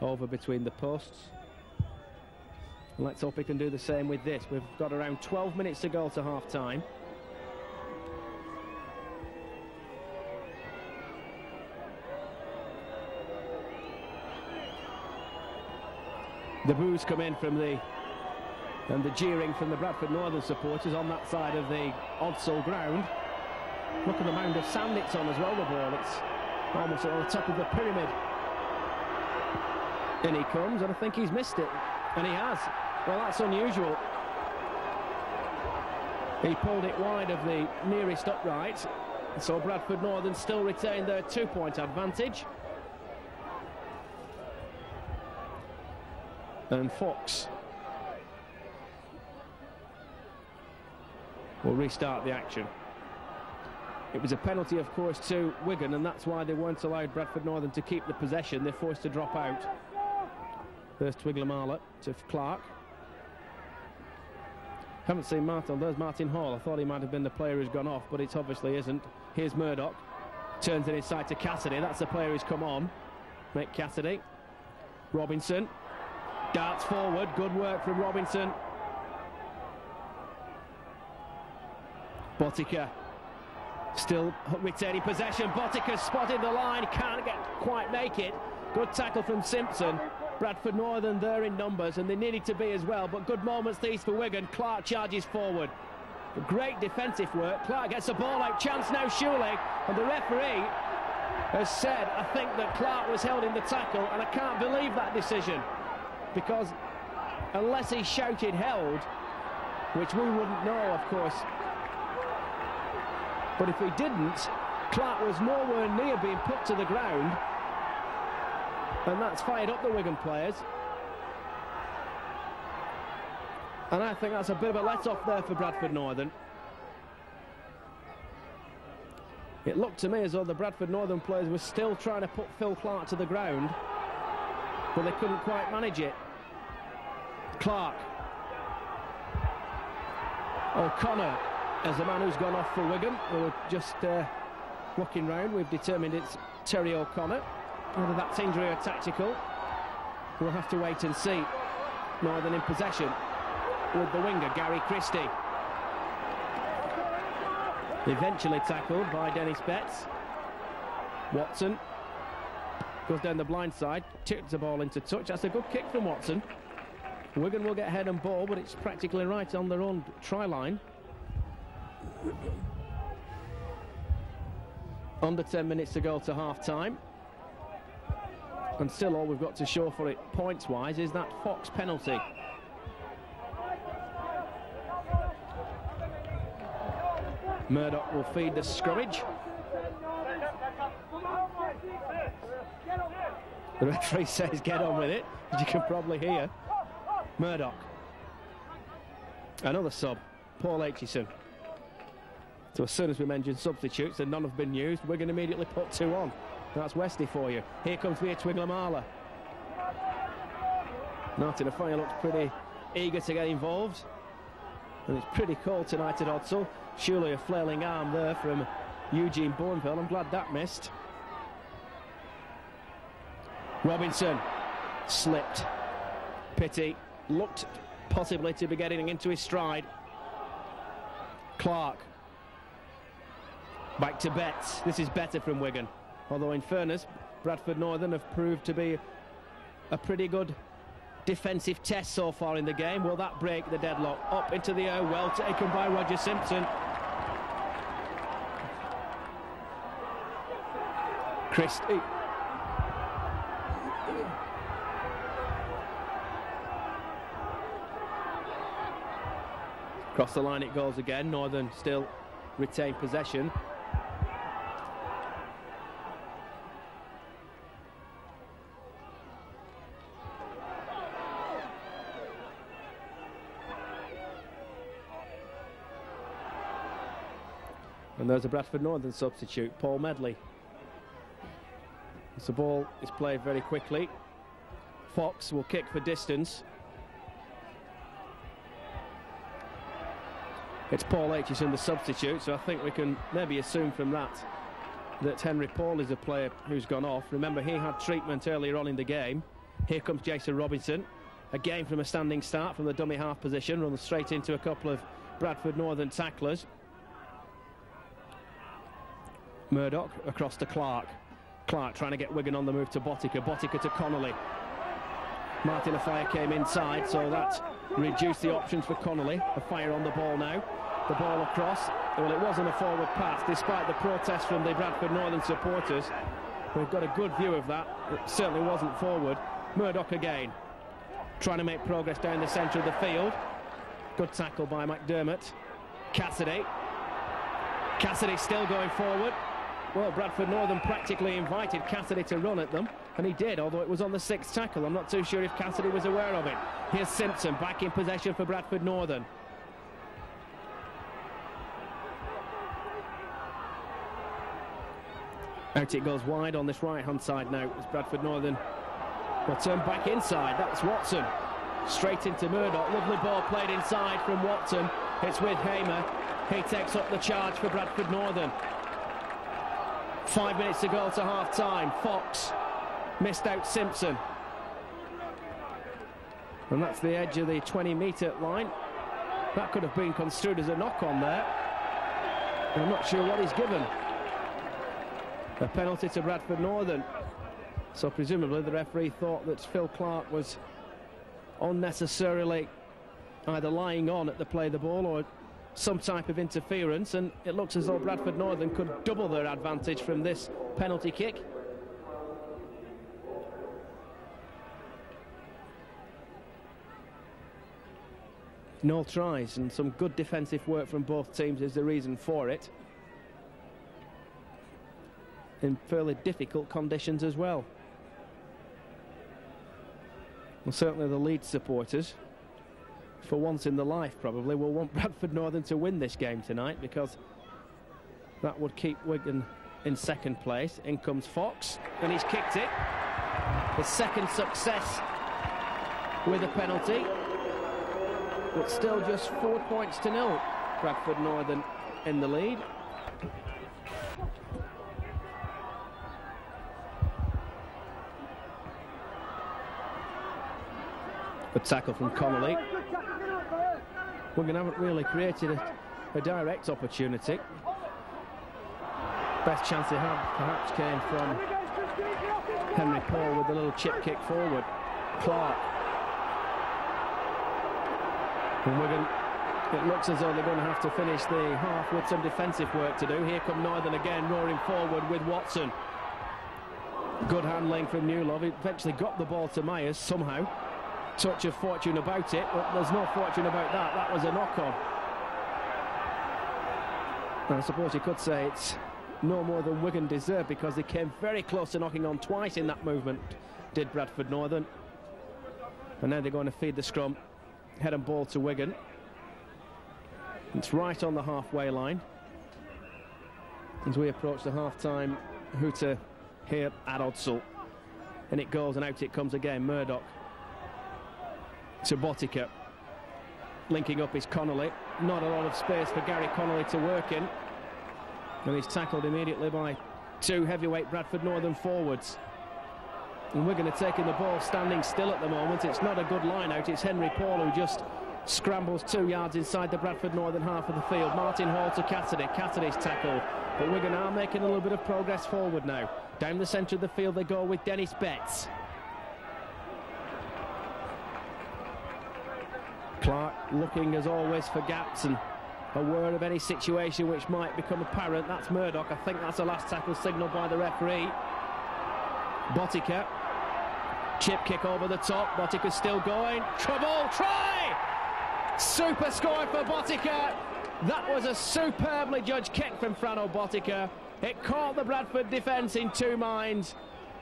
over between the posts. Let's hope he can do the same with this. We've got around 12 minutes to go to half-time. The boos come in from the jeering from the Bradford Northern supporters on that side of the Odsal ground. Look at the mound of sand it's on as well, the ball. It's almost on the top of the pyramid. In he comes, and I think he's missed it. And he has. Well, that's unusual. He pulled it wide of the nearest upright. So Bradford Northern still retain their 2-point advantage. And Fox will restart the action. It was a penalty, of course, to Wigan, and that's why they weren't allowed Bradford Northern to keep the possession. They're forced to drop out. There's Twiglamala to Clark. Haven't seen Martin. There's Martin Hall. I thought he might have been the player who's gone off, but it obviously isn't. Here's Murdoch. Turns it inside to Cassidy. That's the player who's come on. Mick Cassidy. Robinson. Darts forward. Good work from Robinson. Botica still retaining possession. Botica spotted the line. Can't quite make it. Good tackle from Simpson. Bradford Northern there in numbers, and they needed to be as well, but good moments these for Wigan. Clark charges forward. Great defensive work. Clark gets the ball out. Chance now surely, and the referee has said, I think that Clark was held in the tackle, and I can't believe that decision, because unless he shouted held, which we wouldn't know, of course, but if he didn't, Clark was nowhere near being put to the ground, and that's fired up the Wigan players. And I think that's a bit of a let-off there for Bradford Northern. It looked to me as though the Bradford Northern players were still trying to put Phil Clark to the ground, but they couldn't quite manage it. Clark. O'Connor as the man who's gone off for Wigan. We were just looking round. We've determined it's Terry O'Connor. Whether that's injury or tactical, we'll have to wait and see. Northern in possession with the winger, Gary Christie. Eventually tackled by Dennis Betts. Watson goes down the blind side, tips the ball into touch. That's a good kick from Watson. Wigan will get head and ball, but it's practically right on their own try line. Under 10 minutes to go to half-time. And still all we've got to show for it points-wise is that Fox penalty. Murdoch will feed the scrummage. The referee says get on with it, as you can probably hear. Murdoch. Another sub, Paul Aitchison. So as soon as we mention substitutes and none have been used, we're going to immediately put 2 on. That's Wesley for you. Here comes Via Twiglamala. Martin Afaya looks pretty eager to get involved. And it's pretty cold tonight at Odsal. Surely a flailing arm there from Eugene Bourneville. I'm glad that missed. Robinson slipped. Pity looked possibly to be getting into his stride. Clark. Back to Betts. This is better from Wigan. Although in fairness, Bradford Northern have proved to be a pretty good defensive test so far in the game. Will that break the deadlock? Up into the air, well taken by Roger Simpson. Christie. Across the line it goes again. Northern still retain possession. And there's a Bradford Northern substitute, Paul Medley. As the ball is played very quickly. Fox will kick for distance. It's Paul Aitchison, the substitute, so I think we can maybe assume from that that Henry Paul is a player who's gone off. Remember, he had treatment earlier on in the game. Here comes Jason Robinson, again from a standing start from the dummy half position, runs straight into a couple of Bradford Northern tacklers. Murdoch across to Clark. Clark trying to get Wigan on the move to Botica. Botica to Connolly. Martin Afire came inside, so that reduced the options for Connolly. A fire on the ball now. The ball across. Well, it wasn't a forward pass, despite the protest from the Bradford Northern supporters. We've got a good view of that. It certainly wasn't forward. Murdoch again, trying to make progress down the centre of the field. Good tackle by McDermott. Cassidy. Cassidy still going forward. Well, Bradford Northern practically invited Cassidy to run at them, and he did, although it was on the 6th tackle. I'm not too sure if Cassidy was aware of it. Here's Simpson back in possession for Bradford Northern. Out it goes wide on this right-hand side now as Bradford Northern will turn back inside. That's Watson. Straight into Murdoch. Lovely ball played inside from Watson. It's with Hamer. He takes up the charge for Bradford Northern. 5 minutes to go to half-time. Fox missed out Simpson. And that's the edge of the 20-metre line. That could have been construed as a knock-on there. I'm not sure what he's given. A penalty to Bradford Northern. So presumably the referee thought that Phil Clark was unnecessarily either lying on at the play of the ball or some type of interference, and it looks as though Bradford Northern could double their advantage from this penalty kick. No tries, and some good defensive work from both teams is the reason for it, in fairly difficult conditions as well. Well, certainly the Leeds supporters, for once in their life probably, will want Bradford Northern to win this game tonight, because that would keep Wigan in 2nd place. In comes Fox, and he's kicked it. His 2nd success with a penalty, but still just 4 points to 0. Bradford Northern in the lead. Good tackle from Connolly. Wigan haven't really created a direct opportunity. Best chance they had perhaps came from Henry Paul with a little chip kick forward. Clark. And Wigan, it looks as though they're going to have to finish the half with some defensive work to do. Here come Northern again, roaring forward with Watson. Good handling from Newlove. He eventually got the ball to Myers somehow. Touch of fortune about it, but there's no fortune about that. That was a knock-on. I suppose you could say it's no more than Wigan deserved, because they came very close to knocking on twice in that movement, did Bradford Northern. And now they're going to feed the scrum. Head and ball to Wigan. It's right on the halfway line as we approach the half-time hooter here at Odsal. And it goes, and out it comes again. Murdoch to Botica. Linking up is Connolly. Not a lot of space for Gary Connolly to work in, and he's tackled immediately by 2 heavyweight Bradford Northern forwards. And Wigan are taking the ball standing still at the moment. It's not a good line out. It's Henry Paul who just scrambles 2 yards inside the Bradford Northern half of the field. Martin Hall to Cassidy. Cassidy's tackled, but Wigan are making a little bit of progress forward now. Down the centre of the field they go with Dennis Betts. Clark looking as always for gaps and aware of any situation which might become apparent. That's Murdoch. I think that's the last tackle signalled by the referee. Botica. Chip kick over the top. Botica's still going. Trouble. Try! Super score for Botica. That was a superbly judged kick from Frano Botica. It caught the Bradford defence in 2 minds,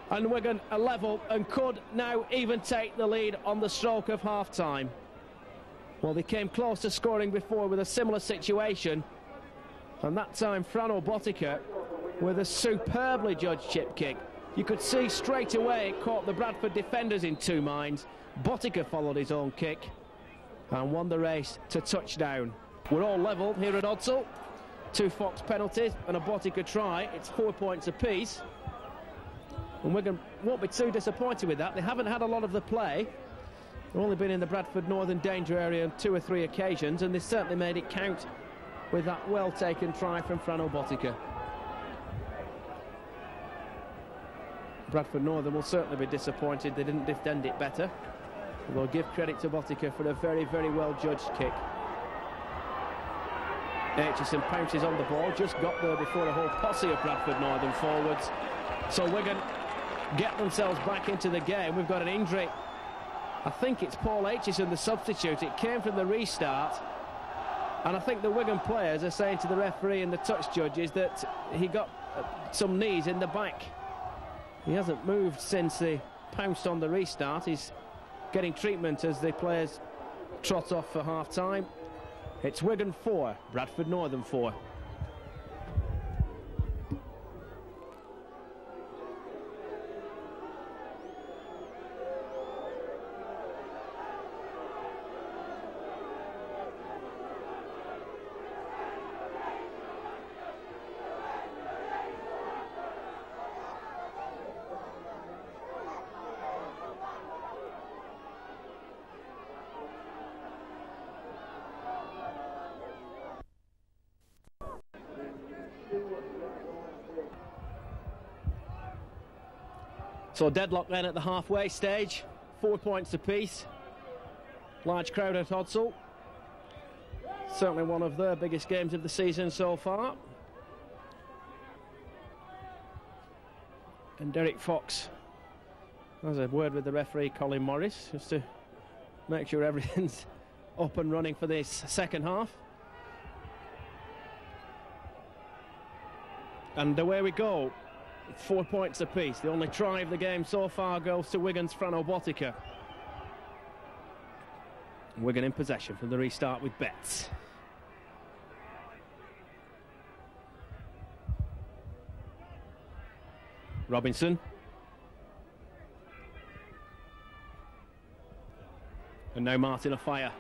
and Wigan are level and could now even take the lead on the stroke of half-time. Well, they came close to scoring before with a similar situation, and that time Frano Botica with a superbly judged chip kick. You could see straight away it caught the Bradford defenders in 2 minds. Botica followed his own kick and won the race to touchdown. We're all level here at Odsal. 2 Fox penalties and a Botica try. It's 4 points apiece. And Wigan won't be too disappointed with that. They haven't had a lot of the play. They've only been in the Bradford Northern danger area on 2 or 3 occasions, and they certainly made it count with that well-taken try from Frano Botica. Bradford Northern will certainly be disappointed they didn't defend it better. Although give credit to Botica for a very, very well-judged kick. Aitchison pounces on the ball, just got there before a whole posse of Bradford Northern forwards. So Wigan get themselves back into the game. We've got an injury. I think it's Paul Aitchison, the substitute. It came from the restart. And I think the Wigan players are saying to the referee and the touch judges that he got some knees in the back. He hasn't moved since they pounced on the restart. He's getting treatment as the players trot off for half-time. It's Wigan 4, Bradford Northern 4. So deadlock then at the halfway stage, 4 points apiece. Large crowd at Hodsall. Certainly one of their biggest games of the season so far. And Derek Fox has a word with the referee, Colin Morris, just to make sure everything's up and running for this second half. And away we go. 4 points apiece. The only try of the game so far goes to Wigan's Frano Botica. Wigan in possession from the restart with Betts. Robinson. And now Martin afire.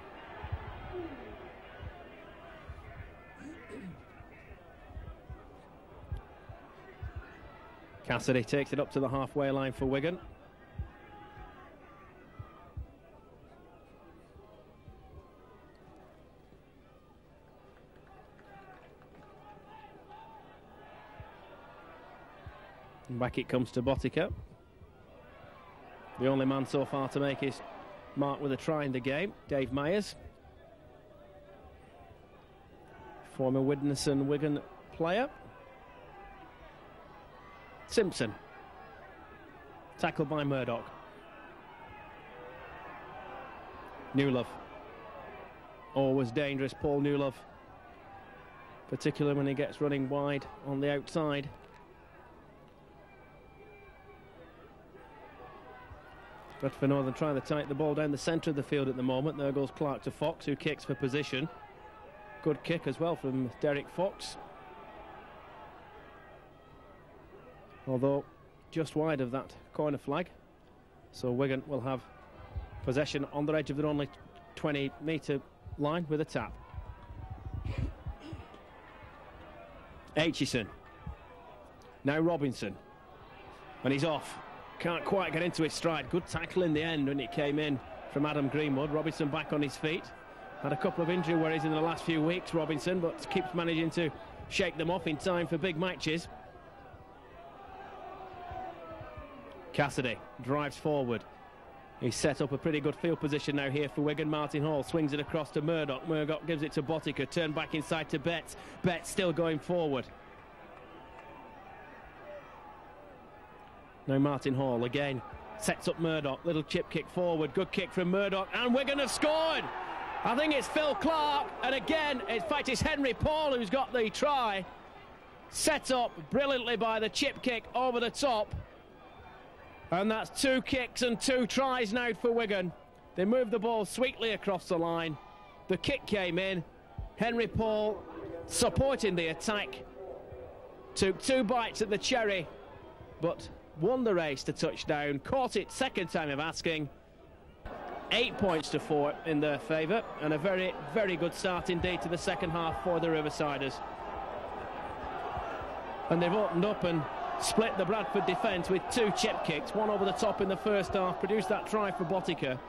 Cassidy takes it up to the halfway line for Wigan. And back it comes to Botica. The only man so far to make his mark with a try in the game, Dave Myers. Former Widneston Wigan player. Simpson, tackled by Murdoch. Newlove, always dangerous, Paul Newlove, particularly when he gets running wide on the outside. Bradford Northern trying to tighten the ball down the centre of the field at the moment. There goes Clark to Fox, who kicks for position. Good kick as well from Derek Fox. Although just wide of that corner flag. So Wigan will have possession on the edge of their only 20-metre line with a tap. Aitchison. Now Robinson. And he's off. Can't quite get into his stride. Good tackle in the end when it came in from Adam Greenwood. Robinson back on his feet. Had a couple of injury worries in the last few weeks, Robinson, but keeps managing to shake them off in time for big matches. Cassidy drives forward. He's set up a pretty good field position now here for Wigan. Martin Hall swings it across to Murdoch. Murdoch gives it to Botica. Turn back inside to Betts. Betts still going forward. Now Martin Hall again sets up Murdoch. Little chip kick forward. Good kick from Murdoch. And Wigan have scored. I think it's Phil Clark. And again, in fact, it's Henry Paul who's got the try. Set up brilliantly by the chip kick over the top. And that's 2 kicks and 2 tries now for Wigan. They moved the ball sweetly across the line. The kick came in. Henry Paul supporting the attack. Took 2 bites at the cherry, but won the race to touchdown. Caught it second time of asking. 8 points to 4 in their favour. And a very, very good start indeed to the second half for the Riversiders. and they've opened up and split the Bradford defence with 2 chip kicks, one over the top in the first half, produced that try for Botica.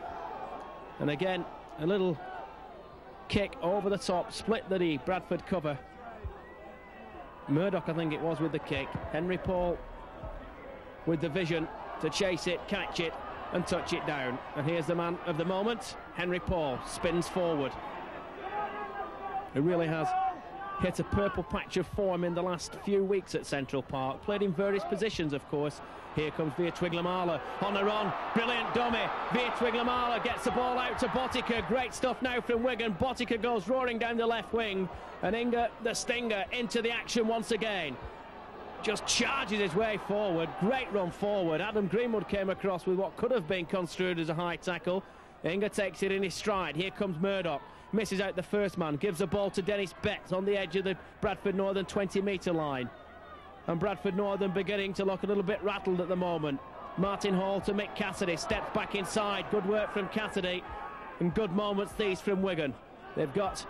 And again, a little kick over the top, split the Bradford cover. Murdoch, I think it was, with the kick. Henry Paul with the vision to chase it, catch it and touch it down. And here's the man of the moment. Henry Paul spins forward. He really has hit a purple patch of form in the last few weeks at Central Park. Played in various positions, of course. Here comes Veer Twiglamala on the run. Brilliant dummy. Veer Twiglamala gets the ball out to Botica. Great stuff now from Wigan. Botica goes roaring down the left wing. And Inga, the Stinger, into the action once again. Just charges his way forward. Great run forward. Adam Greenwood came across with what could have been construed as a high tackle. Inga takes it in his stride. Here comes Murdoch. Misses out the first man. Gives the ball to Dennis Betts on the edge of the Bradford Northern 20-metre line. And Bradford Northern beginning to look a little bit rattled at the moment. Martin Hall to Mick Cassidy. Steps back inside. Good work from Cassidy. And good moments these from Wigan. They've got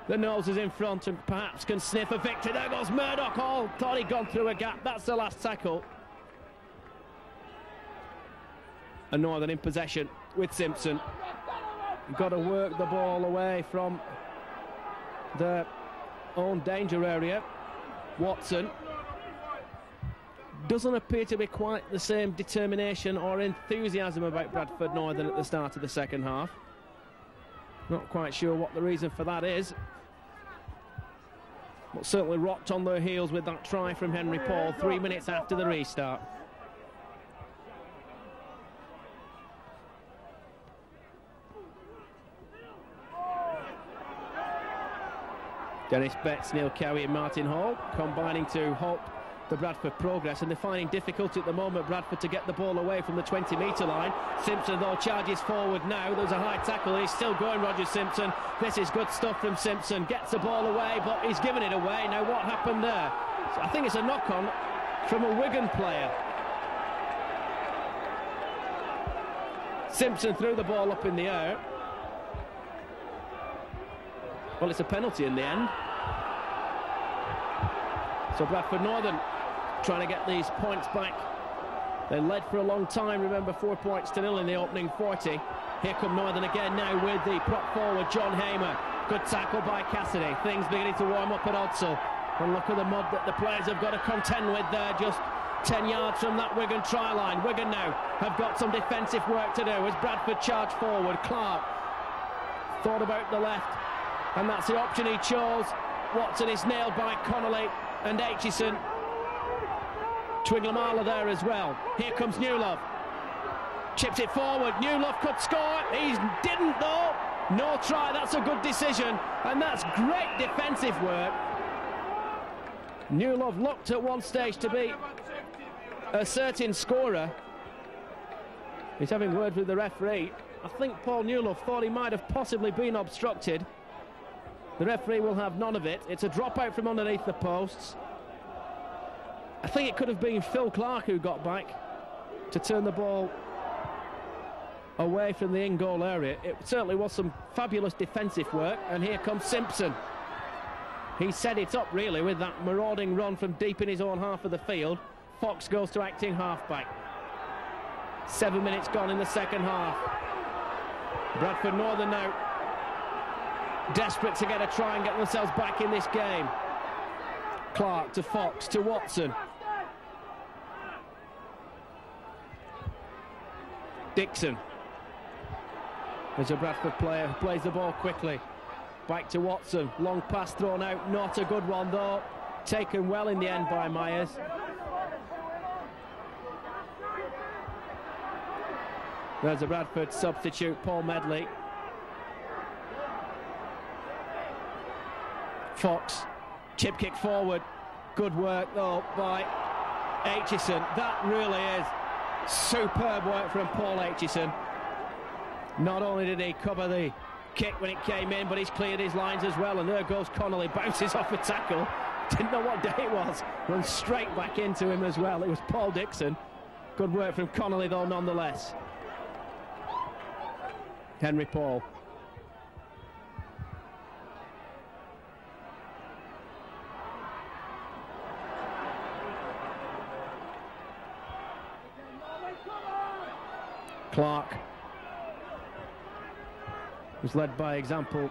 the noses in front and perhaps can sniff a victory. There goes Murdoch. Hall thought he'd gone through a gap. That's the last tackle. And Northern in possession with Simpson. Got to work the ball away from their own danger area. Watson doesn't appear to be quite the same determination or enthusiasm about Bradford Northern at the start of the second half. Not quite sure what the reason for that is, but certainly rocked on their heels with that try from Henry Paul 3 minutes after the restart. Dennis Betts, Neil Cowie and Martin Hall combining to halt the Bradford progress, and they're finding difficulty at the moment, Bradford, to get the ball away from the 20-metre line. Simpson, though, charges forward now. There's a high tackle. He's still going, Roger Simpson. This is good stuff from Simpson. Gets the ball away, but he's given it away. Now, what happened there? I think it's a knock-on from a Wigan player. Simpson threw the ball up in the air. Well, it's a penalty in the end. So Bradford Northern trying to get these points back. They led for a long time, remember, 4 points to 0 in the opening 40. Here come Northern again now with the prop forward, John Hamer. Good tackle by Cassidy. Things beginning to warm up at Odsall. And look at the mud that the players have got to contend with there, just 10 yards from that Wigan try line. Wigan now have got some defensive work to do as Bradford charge forward. Clark thought about the left, and that's the option he chose. Watson is nailed by Connolly and Aitchison. Twiglamala there as well. Here comes Newlove. Chips it forward. Newlove could score. He didn't though. No try. That's a good decision. And that's great defensive work. Newlove looked at one stage to be a certain scorer. He's having words with the referee. I think Paul Newlove thought he might have possibly been obstructed. The referee will have none of it. It's a dropout from underneath the posts. I think it could have been Phil Clark who got back to turn the ball away from the in-goal area. It certainly was some fabulous defensive work, and here comes Simpson. He set it up really with that marauding run from deep in his own half of the field. Fox goes to acting halfback. 7 minutes gone in the second half. Bradford Northern now desperate to get a try and get themselves back in this game. Clark to Fox to Watson. Dixon. There's a Bradford player who plays the ball quickly. Back to Watson. Long pass thrown out. Not a good one though. Taken well in the end by Myers. There's a Bradford substitute, Paul Medley. Fox. Chip kick forward. Good work though by Aitchison. That really is superb work from Paul Aitchison. Not only did he cover the kick when it came in, but he's cleared his lines as well. And there goes Connolly, bounces off a tackle. Didn't know what day it was. Runs straight back into him as well. It was Paul Dixon. Good work from Connolly though nonetheless. Henry Paul. Clark was led by example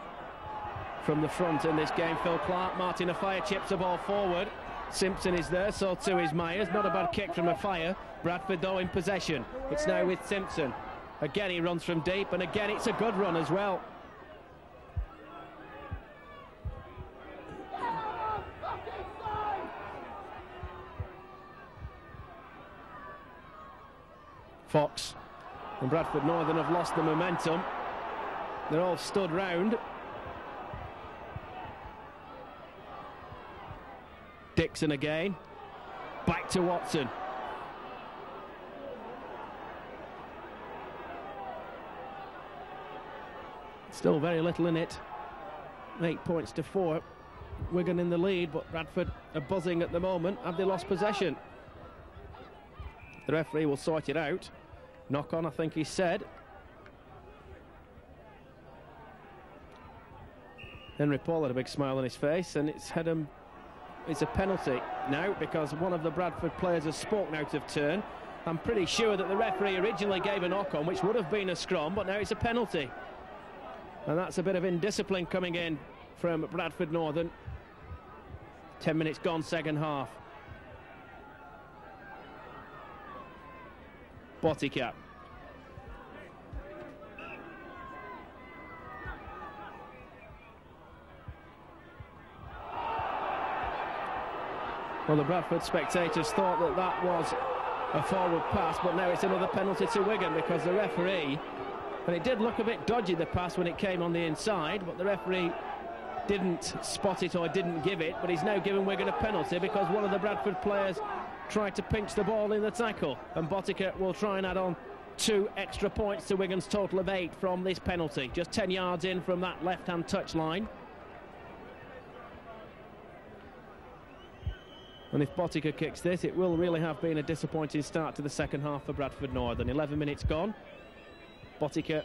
from the front in this game. Phil Clark. Martin Afire chips the ball forward. Simpson is there, so too is Myers. Not a bad kick from Afire. Bradford though in possession. It's now with Simpson. Again he runs from deep, and again it's a good run as well. Fox and Bradford Northern have lost the momentum. They're all stood round. Dixon again. Back to Watson. Still very little in it. 8 points to 4. Wigan in the lead, but Bradford are buzzing at the moment. Have they lost possession? The referee will sort it out. Knock on, I think he said. Henry Paul had a big smile on his face, and it's a penalty now because one of the Bradford players has spoken out of turn. I'm pretty sure that the referee originally gave a knock on, which would have been a scrum, but now it's a penalty. And that's a bit of indiscipline coming in from Bradford Northern. 10 minutes gone, second half. Botica. Well, the Bradford spectators thought that that was a forward pass, but now it's another penalty to Wigan because the referee, and it did look a bit dodgy, the pass, when it came on the inside, but the referee didn't spot it or didn't give it, but he's now given Wigan a penalty because one of the Bradford players tried to pinch the ball in the tackle, and Botica will try and add on 2 extra points to Wigan's total of 8 from this penalty. Just 10 yards in from that left-hand touch line. And if Botica kicks this, it will really have been a disappointing start to the second half for Bradford Northern. 11 minutes gone. Botica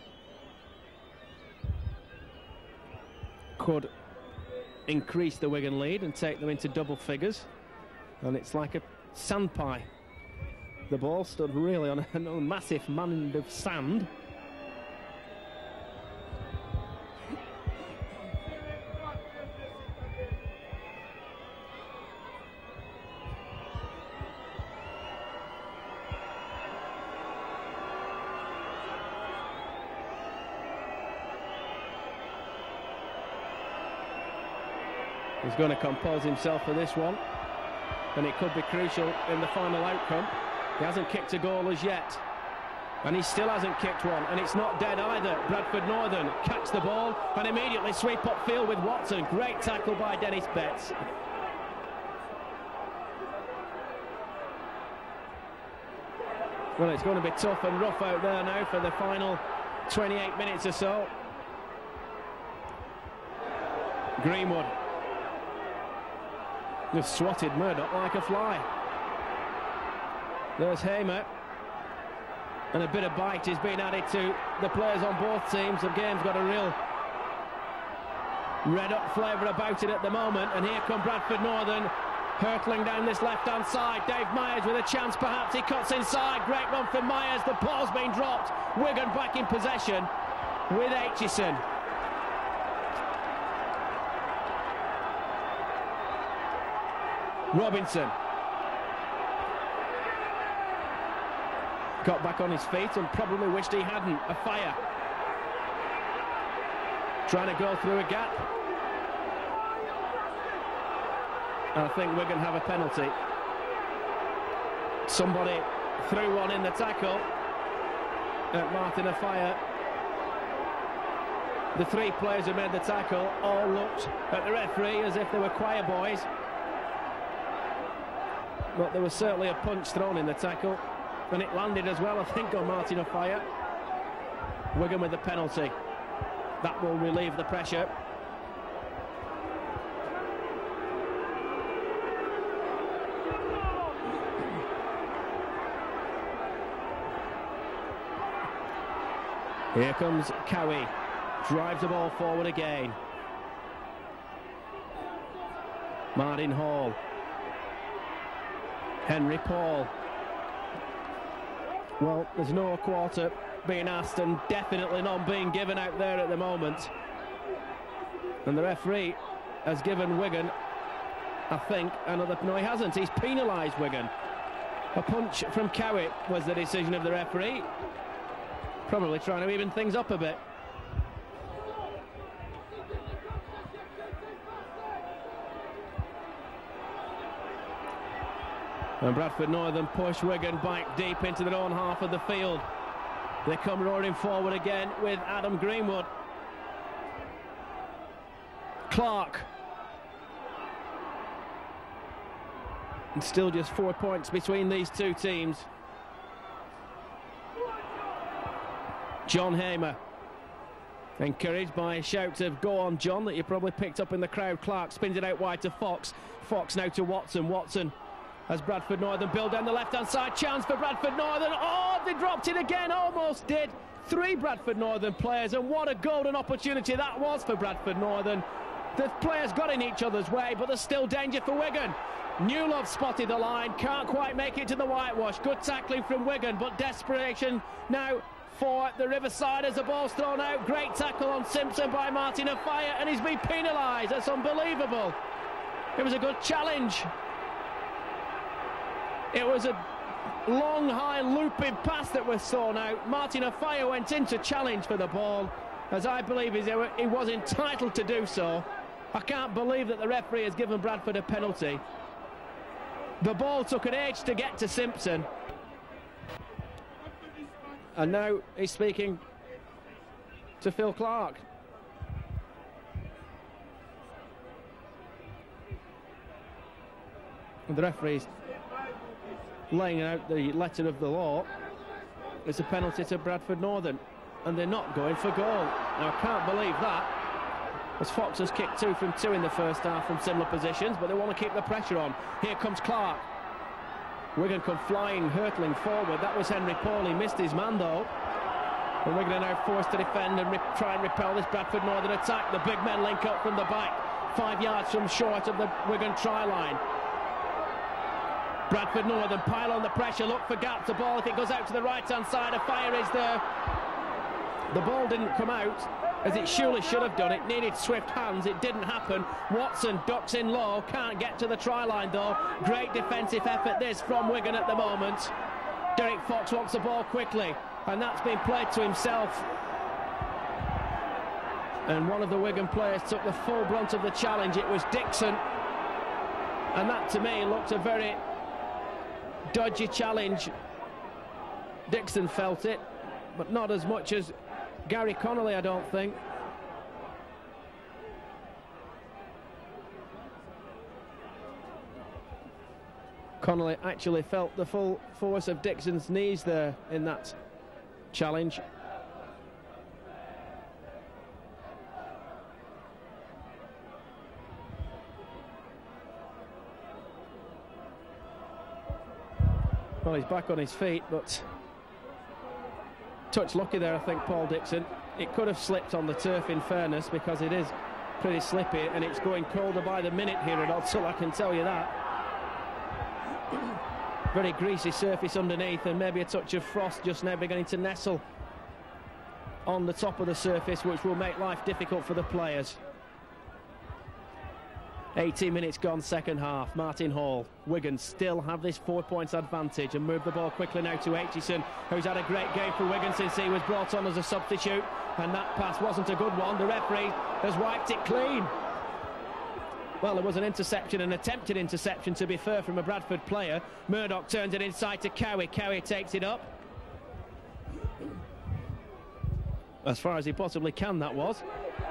could increase the Wigan lead and take them into double figures. And it's like a sand pie. The ball stood really on a massive mound of sand. He's going to compose himself for this one, and it could be crucial in the final outcome. He hasn't kicked a goal as yet, and he still hasn't kicked one, and it's not dead either. Bradford Northern catch the ball and immediately sweep upfield with Watson. Great tackle by Dennis Betts. Well, it's going to be tough and rough out there now for the final 28 minutes or so. Greenwood. They've swatted Murdoch like a fly. There's Hamer. And a bit of bite is being added to the players on both teams. The game's got a real red-hot flavour about it at the moment. And here come Bradford Northern, hurtling down this left-hand side. Dave Myers with a chance, perhaps. He cuts inside. Great run from Myers. The ball's been dropped. Wigan back in possession with Aitchison. Robinson got back on his feet and probably wished he hadn't. Afire trying to go through a gap. I think Wigan have a penalty. Somebody threw one in the tackle at Martin Afire. The 3 players who made the tackle all looked at the referee as if they were choir boys. But there was certainly a punch thrown in the tackle, and it landed as well, I think, on Martin Afire. Wigan with the penalty. That will relieve the pressure. Here comes Cowie. Drives the ball forward again. Martin Hall. Henry Paul. Well, there's no quarter being asked and definitely not being given out there at the moment. And the referee has given Wigan, I think, another... No, he hasn't. He's penalised Wigan. A punch from Cowie was the decision of the referee. Probably trying to even things up a bit. And Bradford Northern push Wigan back deep into their own half of the field. They come roaring forward again with Adam Greenwood. Clark. And still just 4 points between these two teams. John Hamer, encouraged by a shout of "Go on, John," that you probably picked up in the crowd. Clark spins it out wide to Fox. Fox now to Watson. Watson, as Bradford Northern build down the left-hand side. Chance for Bradford Northern. Oh, they dropped it again. Almost did. 3 Bradford Northern players, and what a golden opportunity that was for Bradford Northern. The players got in each other's way, but there's still danger for Wigan. Newlove spotted the line, can't quite make it to the whitewash. Good tackling from Wigan, but desperation now for the Riverside as the ball's thrown out. Great tackle on Simpson by Martin Afire, and he's been penalised. That's unbelievable. It was a good challenge. It was a long, high, looping pass that was thrown out. Martin Afire went in to challenge for the ball, as I believe he was entitled to do so. I can't believe that the referee has given Bradford a penalty. The ball took an age to get to Simpson. And now he's speaking to Phil Clark. And the referee's laying out the letter of the law. It's a penalty to Bradford Northern, and they're not going for goal. Now, I can't believe that, as Fox has kicked 2 from 2 in the first half from similar positions, but they want to keep the pressure on. Here comes Clark. Wigan come flying, hurtling forward. That was Henry Paul. He missed his man, though. And Wigan are now forced to defend and try and repel this Bradford Northern attack. The big men link up from the back, 5 yards from short of the Wigan try line. Bradford Northern pile on the pressure, look for gaps. The ball, if it goes out to the right-hand side, a fire is there. The ball didn't come out, as it surely should have done. It needed swift hands. It didn't happen. Watson ducks in low, can't get to the try line though. Great defensive effort this from Wigan at the moment. Derek Fox wants the ball quickly, and that's been played to himself. And one of the Wigan players took the full brunt of the challenge. It was Dixon, and that to me looked a very dodgy challenge. Dixon felt it, but not as much as Gary Connolly, I don't think. Connolly actually felt the full force of Dixon's knees there in that challenge. Well, he's back on his feet, but touch lucky there, I think, Paul Dixon. It could have slipped on the turf, in fairness, because it is pretty slippy, and it's going colder by the minute here at Odsal, I can tell you that. Very greasy surface underneath, and maybe a touch of frost just now beginning to nestle on the top of the surface, which will make life difficult for the players. 18 minutes gone, second half. Martin Hall. Wigan still have this 4 points advantage and move the ball quickly now to Aitchison, who's had a great game for Wigan since he was brought on as a substitute, and that pass wasn't a good one. The referee has wiped it clean. Well, there was an interception, an attempted interception to be fair, from a Bradford player. Murdoch turns it inside to Cowie. Cowie takes it up as far as he possibly can, that was.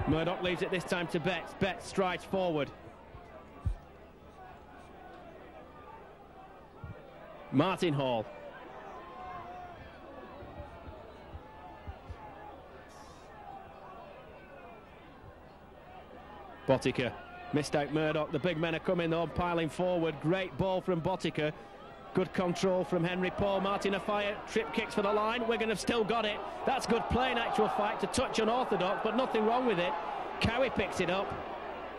Murdoch leaves it this time to Betts. Betts strides forward. Martin Hall. Botica missed out Murdoch. The big men are coming though, piling forward. Great ball from Botica. Good control from Henry Paul. Martin Afire, trip kicks for the line. Wigan have still got it. That's good play in actual fact, to touch unorthodox, but nothing wrong with it. Cowie picks it up.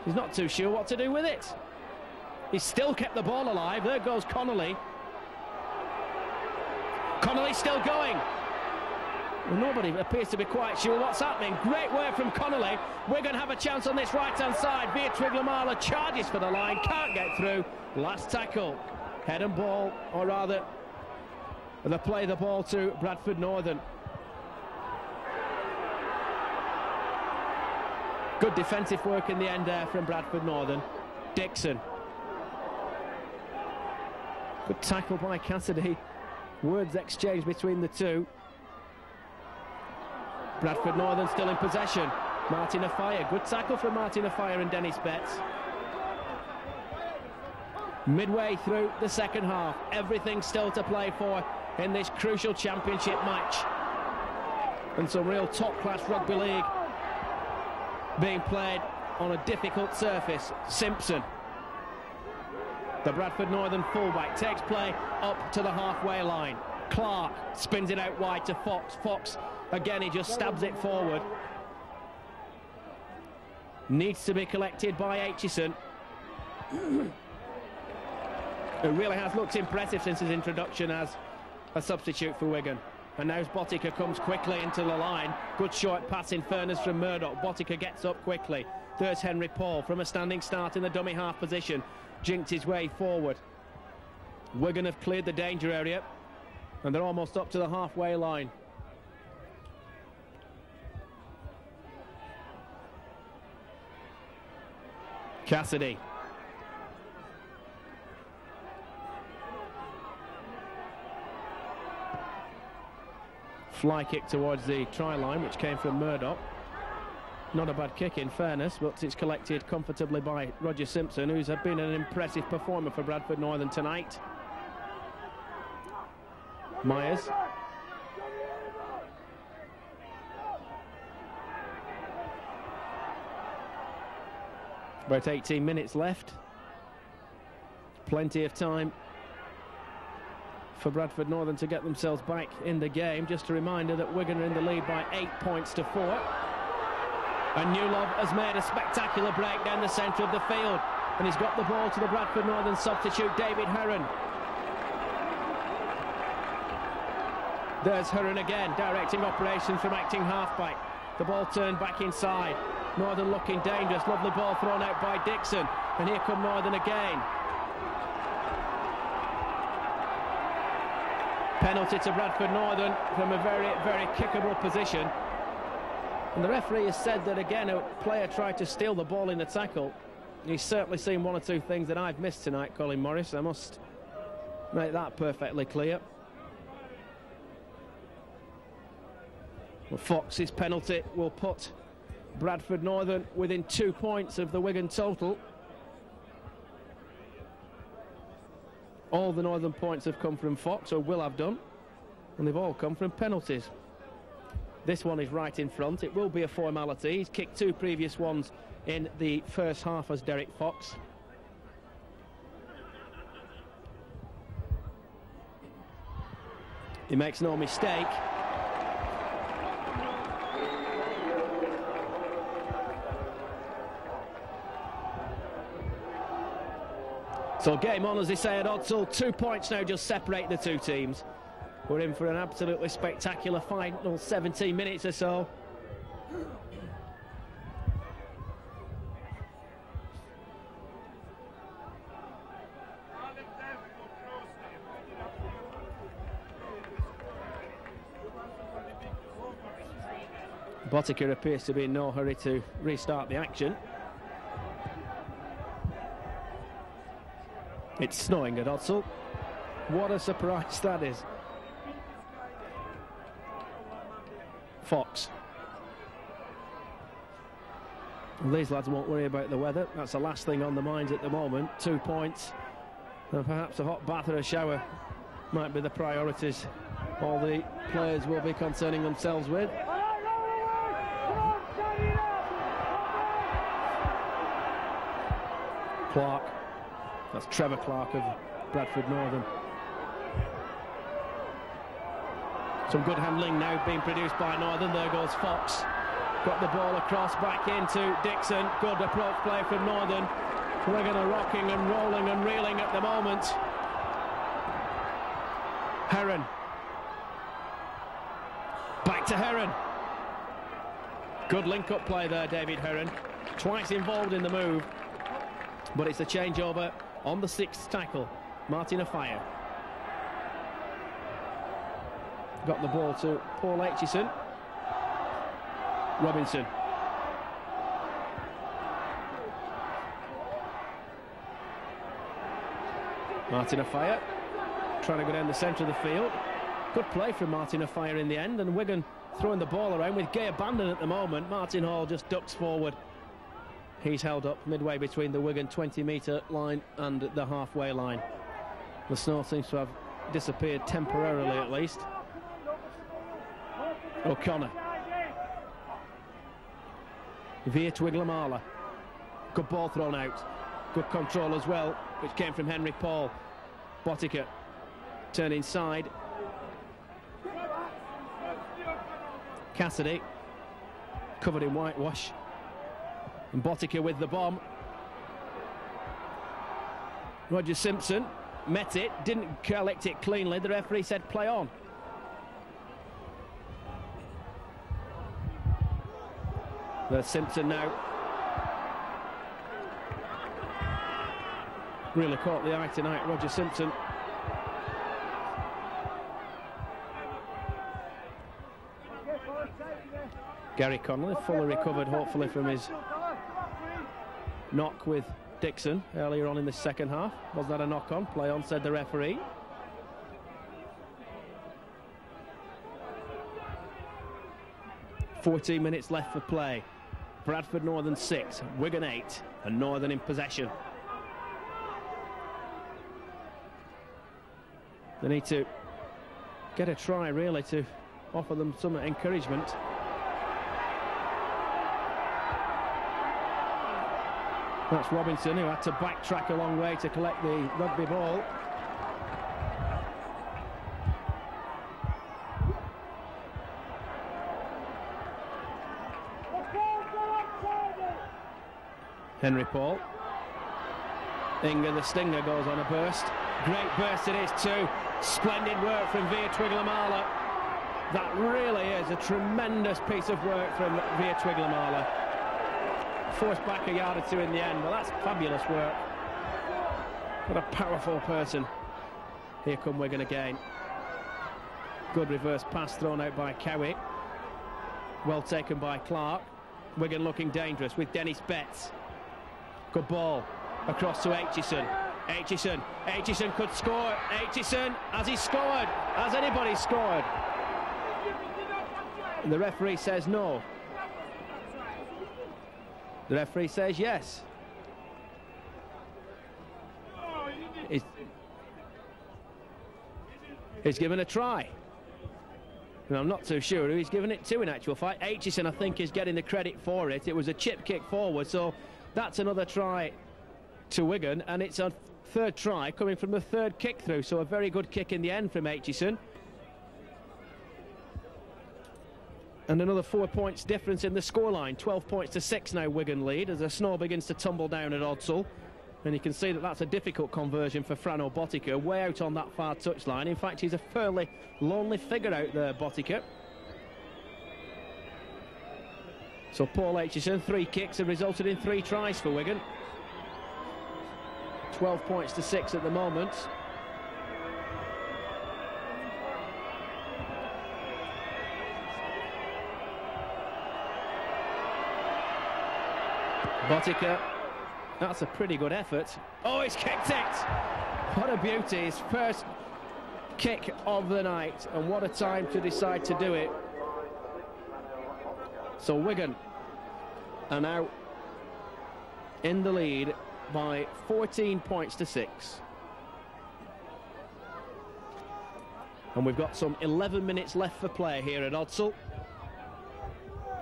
He's not too sure what to do with it. He's still kept the ball alive. There goes Connolly. Connolly still going. Well, nobody appears to be quite sure what's happening. Great work from Connolly. We're going to have a chance on this right-hand side. Beatrice Lamala charges for the line, can't get through. Last tackle. Head and ball, or rather, they play the ball to Bradford Northern. Good defensive work in the end there from Bradford Northern. Dixon. Good tackle by Cassidy. Words exchanged between the two. Bradford Northern still in possession. Martin Afire. Good tackle from Martin Afire and Dennis Betts. Midway through the second half. Everything still to play for in this crucial championship match. And some real top-class rugby league being played on a difficult surface. Simpson, the Bradford Northern fullback, takes play up to the halfway line. Clark spins it out wide to Fox. Fox, again, he just stabs it forward. Needs to be collected by Aitchison, who really has looked impressive since his introduction as a substitute for Wigan. And now Botica comes quickly into the line. Good short pass in fairness from Murdoch. Botica gets up quickly. There's Henry Paul from a standing start in the dummy half position. Jinked his way forward. Wigan have cleared the danger area, and they're almost up to the halfway line. Cassidy. Fly kick towards the try line, which came from Murdoch. Not a bad kick in fairness, but it's collected comfortably by Roger Simpson, who's been an impressive performer for Bradford Northern tonight. Myers. About 18 minutes left. Plenty of time for Bradford Northern to get themselves back in the game. Just a reminder that Wigan are in the lead by 8 points to 4. And Newlove has made a spectacular break down the centre of the field. And he's got the ball to the Bradford Northern substitute, David Heron. There's Heron again, directing operations from acting halfback. The ball turned back inside. Northern looking dangerous. Lovely ball thrown out by Dixon. And here come Northern again. Penalty to Bradford Northern from a very, very kickable position. And the referee has said that again a player tried to steal the ball in the tackle. He's certainly seen one or two things that I've missed tonight, Colin Morris. I must make that perfectly clear. Well, Fox's penalty will put Bradford Northern within 2 points of the Wigan total. All the Northern points have come from Fox, or will have done, and they've all come from penalties. This one is right in front. It will be a formality. He's kicked 2 previous ones in the first half as Derek Fox. He makes no mistake. So game on, as they say at Odsall. 2 points now just separate the two teams. We're in for an absolutely spectacular final 17 minutes or so. Botica appears to be in no hurry to restart the action. It's snowing at Odsall. What a surprise that is. Fox. Well, these lads won't worry about the weather. That's the last thing on the minds at the moment. 2 points. And perhaps a hot bath or a shower might be the priorities all the players will be concerning themselves with. Clark. That's Trevor Clark of Bradford Northern. Some good handling now being produced by Northern. There goes Fox. Got the ball across back into Dixon. Good approach play from Northern. Wigan are rocking and rolling and reeling at the moment. Heron. Back it to Heron. Good link-up play there, David Heron. Twice involved in the move, but it's a changeover on the 6th tackle. Martin Afire got the ball to Paul Aitchison. Robinson. Martin Afire trying to go down the centre of the field. Good play from Martin Afire in the end, and Wigan throwing the ball around with gay abandon at the moment. Martin Hall just ducks forward. He's held up midway between the Wigan 20-metre line and the halfway line. The snow seems to have disappeared temporarily, at least. O'Connor. Via Twiglamala. Good ball thrown out. Good control as well, which came from Henry Paul. Botica turned inside. Cassidy covered in whitewash. And Botica with the bomb. Roger Simpson met it, didn't collect it cleanly. The referee said play on. There's Simpson now. Really caught the eye tonight, Roger Simpson. Gary Connolly fully recovered, hopefully, from his knock with Dixon earlier on in the second half. Was that a knock on? Play on, said the referee. "14 minutes left for play. Bradford Northern 6, Wigan 8, and Northern in possession. They need to get a try, really, to offer them some encouragement. That's Robinson, who had to backtrack a long way to collect the rugby ball. Henry Paul. Inga the Stinger goes on a burst. Great burst it is too. Splendid work from Via Twiglamala. That really is a tremendous piece of work from Via Twiglamala. Forced back a yard or two in the end. Well, that's fabulous work. What a powerful person. Here come Wigan again. Good reverse pass thrown out by Cowie. Well taken by Clark. Wigan looking dangerous with Dennis Betts. Good ball across to Aitchison. Aitchison could score. Aitchison, has he scored? Has anybody scored? And the referee says no. The referee says yes. He's given a try. And I'm not too sure who he's given it to in actual fact. Aitchison, I think, is getting the credit for it. It was a chip kick forward, so that's another try to Wigan, and it's a third try coming from the third kick through, so a very good kick in the end from Aitchison. And another 4 points difference in the scoreline. 12 points to 6 now Wigan lead as the snow begins to tumble down at Odsal. And you can see that that's a difficult conversion for Frano Botica, way out on that far touchline. In fact, he's a fairly lonely figure out there, Botica. So Paul Aitchison, 3 kicks have resulted in 3 tries for Wigan. 12 points to 6 at the moment. Botica, that's a pretty good effort. Oh, he's kicked it! What a beauty, his first kick of the night, and what a time to decide to do it. So Wigan are now in the lead by 14 points to 6. And we've got some 11 minutes left for play here at Odsal.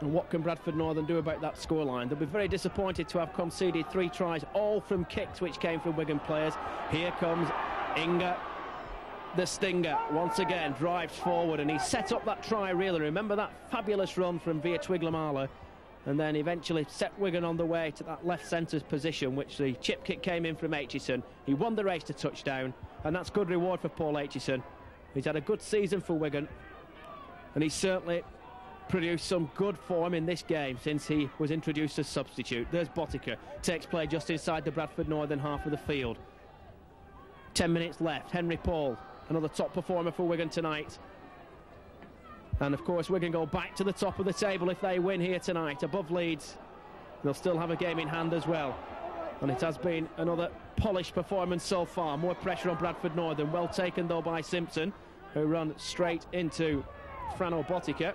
And what can Bradford Northern do about that scoreline? They'll be very disappointed to have conceded 3 tries, all from kicks which came from Wigan players. Here comes Inga, the Stinger, once again drives forward, and he set up that try really. Remember that fabulous run from Via Twiglamala, and then eventually set Wigan on the way to that left centre's position, which the chip kick came in from Aitchison. He won the race to touchdown, and that's good reward for Paul Aitchison. He's had a good season for Wigan, and he's certainly produced some good form in this game since he was introduced as substitute. There's Botica, takes play just inside the Bradford Northern half of the field. 10 minutes left. Henry Paul, another top performer for Wigan tonight. And of course Wigan go back to the top of the table if they win here tonight, above Leeds. They'll still have a game in hand as well. And it has been another polished performance so far. More pressure on Bradford Northern. Well taken though by Simpson, who run straight into Frano Botica.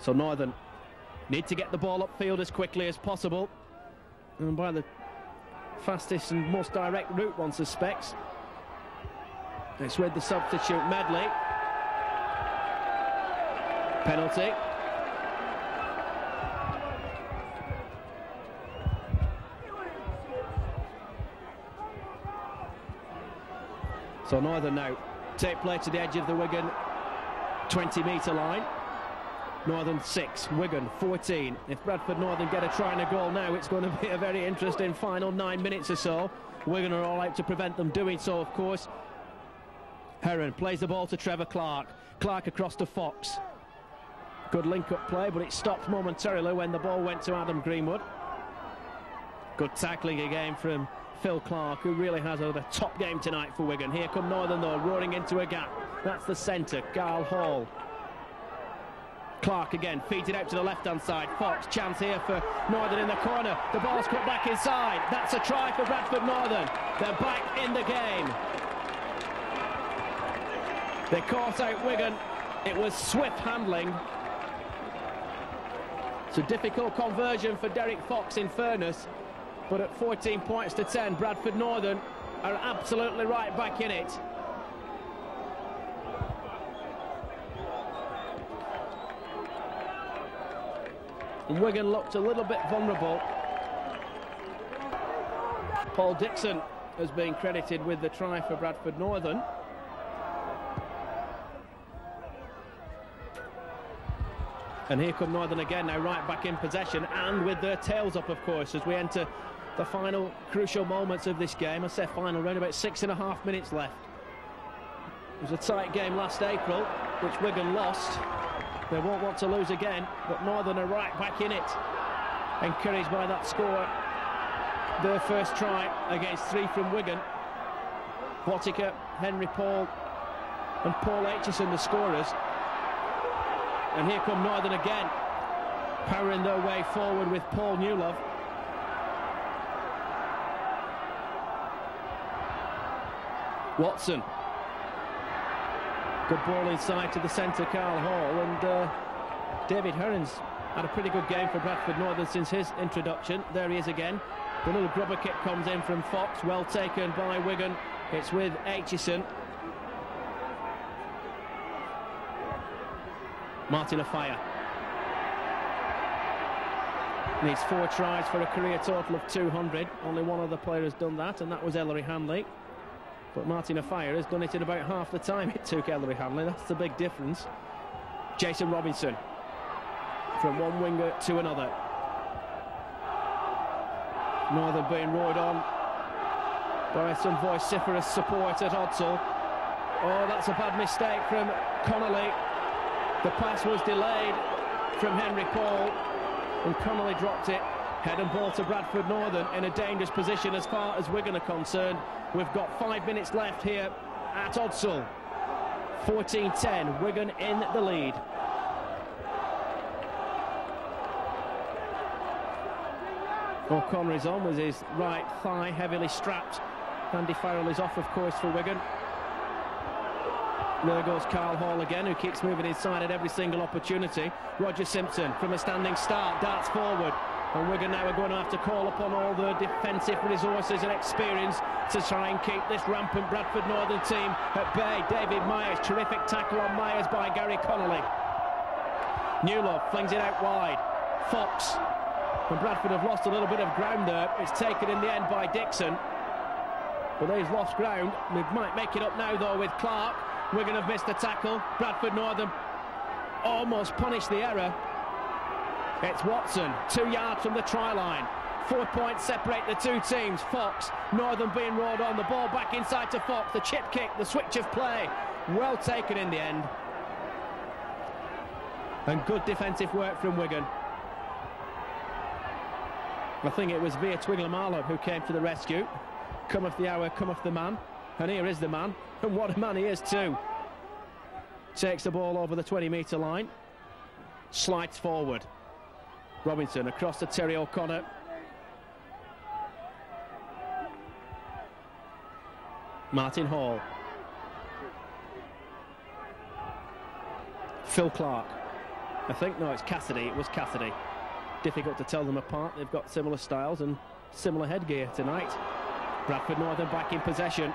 So Northern need to get the ball upfield as quickly as possible, and by the fastest and most direct route, one suspects. It's with the substitute Medley. Penalty. So Northern now take play to the edge of the Wigan 20-metre line. Northern 6, Wigan 14. If Bradford Northern get a try and a goal now, it's going to be a very interesting final 9 minutes or so. Wigan are all out to prevent them doing so, of course. Heron plays the ball to Trevor Clark. Clark across to Fox. Good link-up play, but it stopped momentarily when the ball went to Adam Greenwood. Good tackling again from Phil Clark, who really has had a top game tonight for Wigan. Here come Northern though, roaring into a gap. That's the centre, Garl Hall. Clark again, feeds it out to the left-hand side. Fox, chance here for Northern in the corner. The ball's cut back inside. That's a try for Bradford Northern. They're back in the game. They caught out Wigan. It was swift handling. It's a difficult conversion for Derek Fox, in fairness. But at 14 points to 10, Bradford Northern are absolutely right back in it. And Wigan looked a little bit vulnerable. Paul Dixon has been credited with the try for Bradford Northern. And here come Northern again, now right back in possession and with their tails up, of course, as we enter the final crucial moments of this game. I say final, around about 6.5 minutes left. It was a tight game last April, which Wigan lost. They won't want to lose again, but Northern are right back in it. Encouraged by that score. Their first try against 3 from Wigan. Botica, Henry Paul and Paul Aitchison, the scorers. And here come Northern again, powering their way forward with Paul Newlove. Watson. Good ball inside to the centre, Carl Hall, and David Heron's had a pretty good game for Bradford Northern since his introduction. There he is again. The little grubber kick comes in from Fox, well taken by Wigan. It's with Aitchison. Martin Afire needs 4 tries for a career total of 200. Only one other player has done that, and that was Ellery Hanley. But Martin Afire has done it in about half the time it took Ellery Hanley. That's the big difference. Jason Robinson from one winger to another. Northern being roared on by some vociferous support at Odsall. Oh, that's a bad mistake from Connolly. The pass was delayed from Henry Paul, and Connolly dropped it. Head and ball to Bradford Northern in a dangerous position as far as Wigan are concerned. We've got 5 minutes left here at Odsall. 14-10, Wigan in the lead. O'Connor is on with his right thigh heavily strapped. Andy Farrell is off, of course, for Wigan. There goes Carl Hall again, who keeps moving inside at every single opportunity. Roger Simpson from a standing start darts forward. And Wigan now are going to have to call upon all the defensive resources and experience to try and keep this rampant Bradford Northern team at bay. David Myers, terrific tackle on Myers by Gary Connolly. Newlove flings it out wide. Fox. And Bradford have lost a little bit of ground there. It's taken in the end by Dixon. But they've lost ground. They might make it up now, though, with Clark. Wigan have missed the tackle. Bradford Northern almost punished the error. It's Watson, 2 yards from the try line. 4 points separate the two teams. Fox, Northern being rolled on, the ball back inside to Fox, the chip kick, the switch of play, well taken in the end. And good defensive work from Wigan. I think it was Via Twiglamala who came to the rescue. Cometh the hour, cometh the man. And here is the man. And what a man he is too. Takes the ball over the 20-metre line. Slides forward. Robinson across to Terry O'Connor. Martin Hall. Phil Clark. I think, no, it's Cassidy. It was Cassidy. Difficult to tell them apart. They've got similar styles and similar headgear tonight. Bradford Northern back in possession.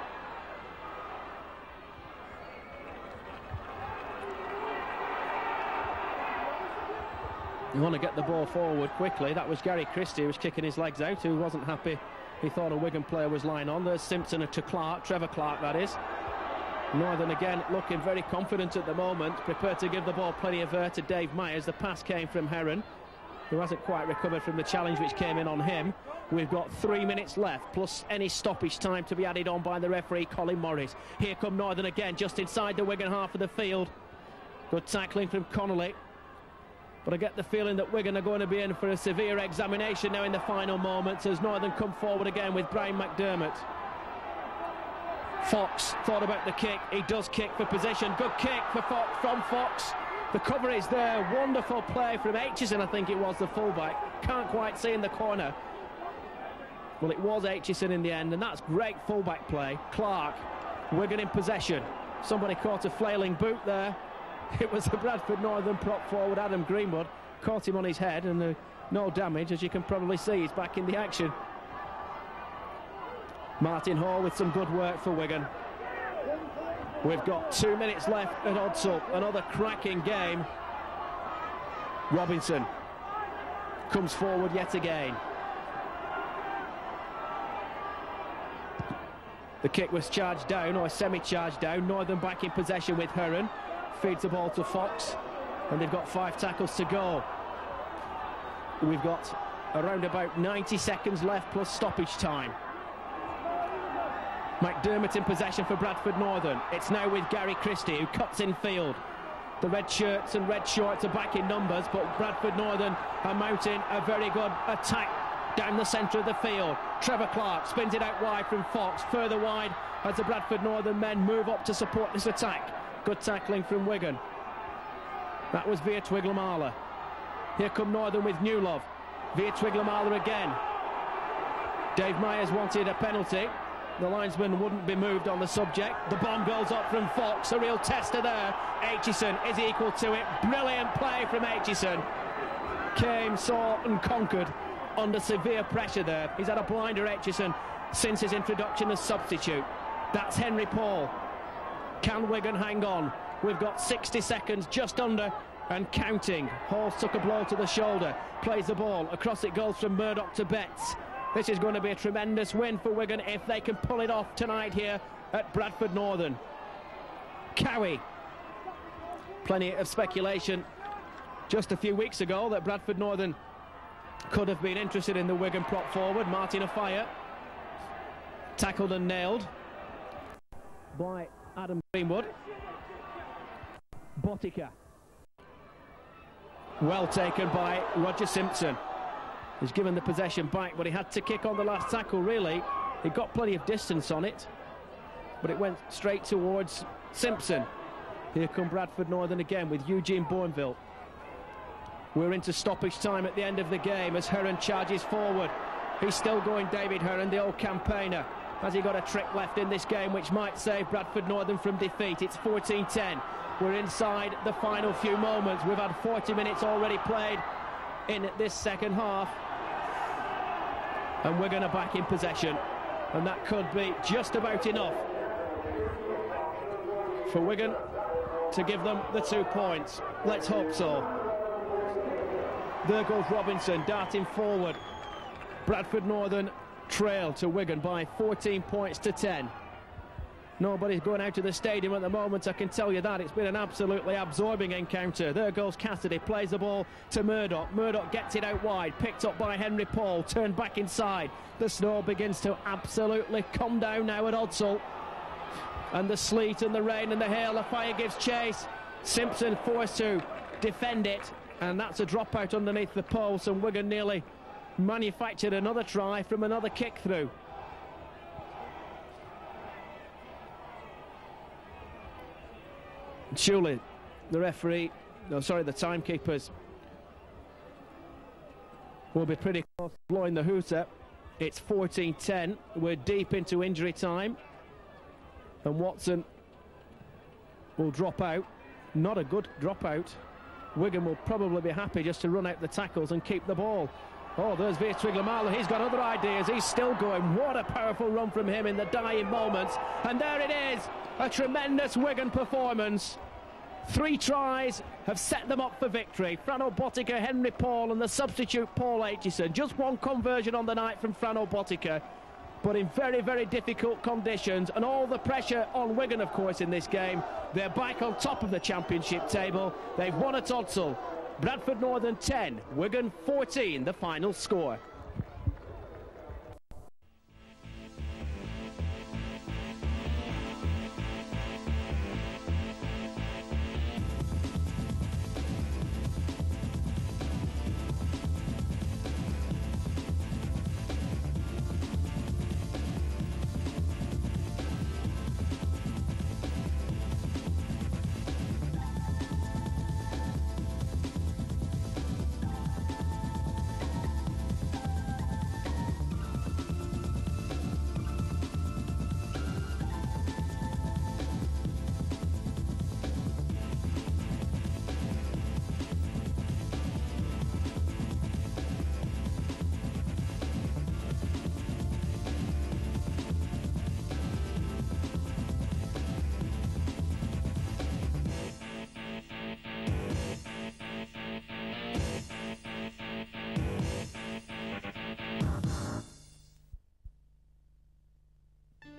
You want to get the ball forward quickly. That was Gary Christie who was kicking his legs out, who wasn't happy. He thought a Wigan player was lying on. There's Simpson to Clark, Trevor Clark that is. Northern again looking very confident at the moment, prepared to give the ball plenty of air to Dave Myers. The pass came from Heron, who hasn't quite recovered from the challenge which came in on him. We've got 3 minutes left, plus any stoppage time to be added on by the referee, Colin Morris. Here come Northern again, just inside the Wigan half of the field. Good tackling from Connolly. But I get the feeling that Wigan are going to be in for a severe examination now in the final moments as Northern come forward again with Brian McDermott. Fox thought about the kick. He does kick for possession. Good kick for from Fox. The cover is there. Wonderful play from Aitchison, I think it was, the fullback. Can't quite see in the corner. Well, it was Aitchison in the end, and that's great fullback play. Clark, Wigan in possession. Somebody caught a flailing boot there. It was the Bradford Northern prop forward, Adam Greenwood. Caught him on his head, and no damage, as you can probably see. He's back in the action. Martin Hall with some good work for Wigan. We've got 2 minutes left at Odsall. Another cracking game. Robinson comes forward yet again. The kick was charged down, or semi-charged down. Northern back in possession with Heron. Feeds the ball to Fox, and they've got 5 tackles to go. We've got around about 90 seconds left plus stoppage time. McDermott in possession for Bradford Northern. It's now with Gary Christie, who cuts in field. The red shirts and red shorts are back in numbers, but Bradford Northern are mounting a very good attack down the centre of the field. Trevor Clark spins it out wide from Fox, further wide as the Bradford Northern men move up to support this attack. Good tackling from Wigan. That was Via Twiglamala. Here come Northern with Newlove. Via Twiglamala again. Dave Myers wanted a penalty. The linesman wouldn't be moved on the subject. The bomb goes up from Fox. A real tester there. Aitchison is equal to it. Brilliant play from Aitchison. Came, saw and conquered under severe pressure there. He's had a blinder, Aitchison, since his introduction as substitute. That's Henry Paul. Can Wigan hang on? We've got 60 seconds just under and counting. Hall took a blow to the shoulder, plays the ball, across it goes from Murdoch to Betts. This is going to be a tremendous win for Wigan if they can pull it off tonight here at Bradford Northern. Cowie. Plenty of speculation just a few weeks ago that Bradford Northern could have been interested in the Wigan prop forward. Martin Afire. Tackled and nailed by Adam Greenwood. Botica. Well taken by Roger Simpson. He's given the possession back, but he had to kick on the last tackle, really. He got plenty of distance on it, but it went straight towards Simpson. Here come Bradford Northern again with Eugene Bourneville. We're into stoppage time at the end of the game as Heron charges forward. He's still going, David Heron, the old campaigner. Has he got a trick left in this game which might save Bradford Northern from defeat? It's 14-10. We're inside the final few moments. We've had 40 minutes already played in this second half. And Wigan are back in possession. And that could be just about enough for Wigan to give them the 2 points. Let's hope so. There goes Robinson darting forward. Bradford Northern trail to Wigan by 14 points to 10. Nobody's going out to the stadium at the moment, I can tell you that. It's been an absolutely absorbing encounter. There goes Cassidy, plays the ball to Murdoch. Murdoch gets it out wide, picked up by Henry Paul, turned back inside. The snow begins to absolutely come down now at Odsal. And the sleet and the rain and the hail, the fire gives chase. Simpson forced to defend it, and that's a dropout underneath the post, and Wigan nearly manufactured another try from another kick through. Surely the referee, no, sorry, the timekeepers will be pretty close to blowing the hooter. It's 14-10. We're deep into injury time, and Watson will drop out. Not a good dropout. Wigan will probably be happy just to run out the tackles and keep the ball. Oh, there's Vier-Triglamal. He's got other ideas. He's still going. What a powerful run from him in the dying moments. And there it is. A tremendous Wigan performance. 3 tries have set them up for victory. Frano Botica, Henry Paul and the substitute Paul Aitchison. Just one conversion on the night from Frano Botica, but in very, very difficult conditions, and all the pressure on Wigan, of course, in this game. They're back on top of the championship table. They've won at Odsal. Bradford Northern 10, Wigan 14, the final score.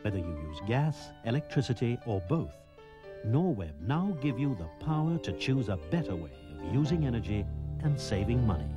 Whether you use gas, electricity or both, Norweb now give you the power to choose a better way of using energy and saving money.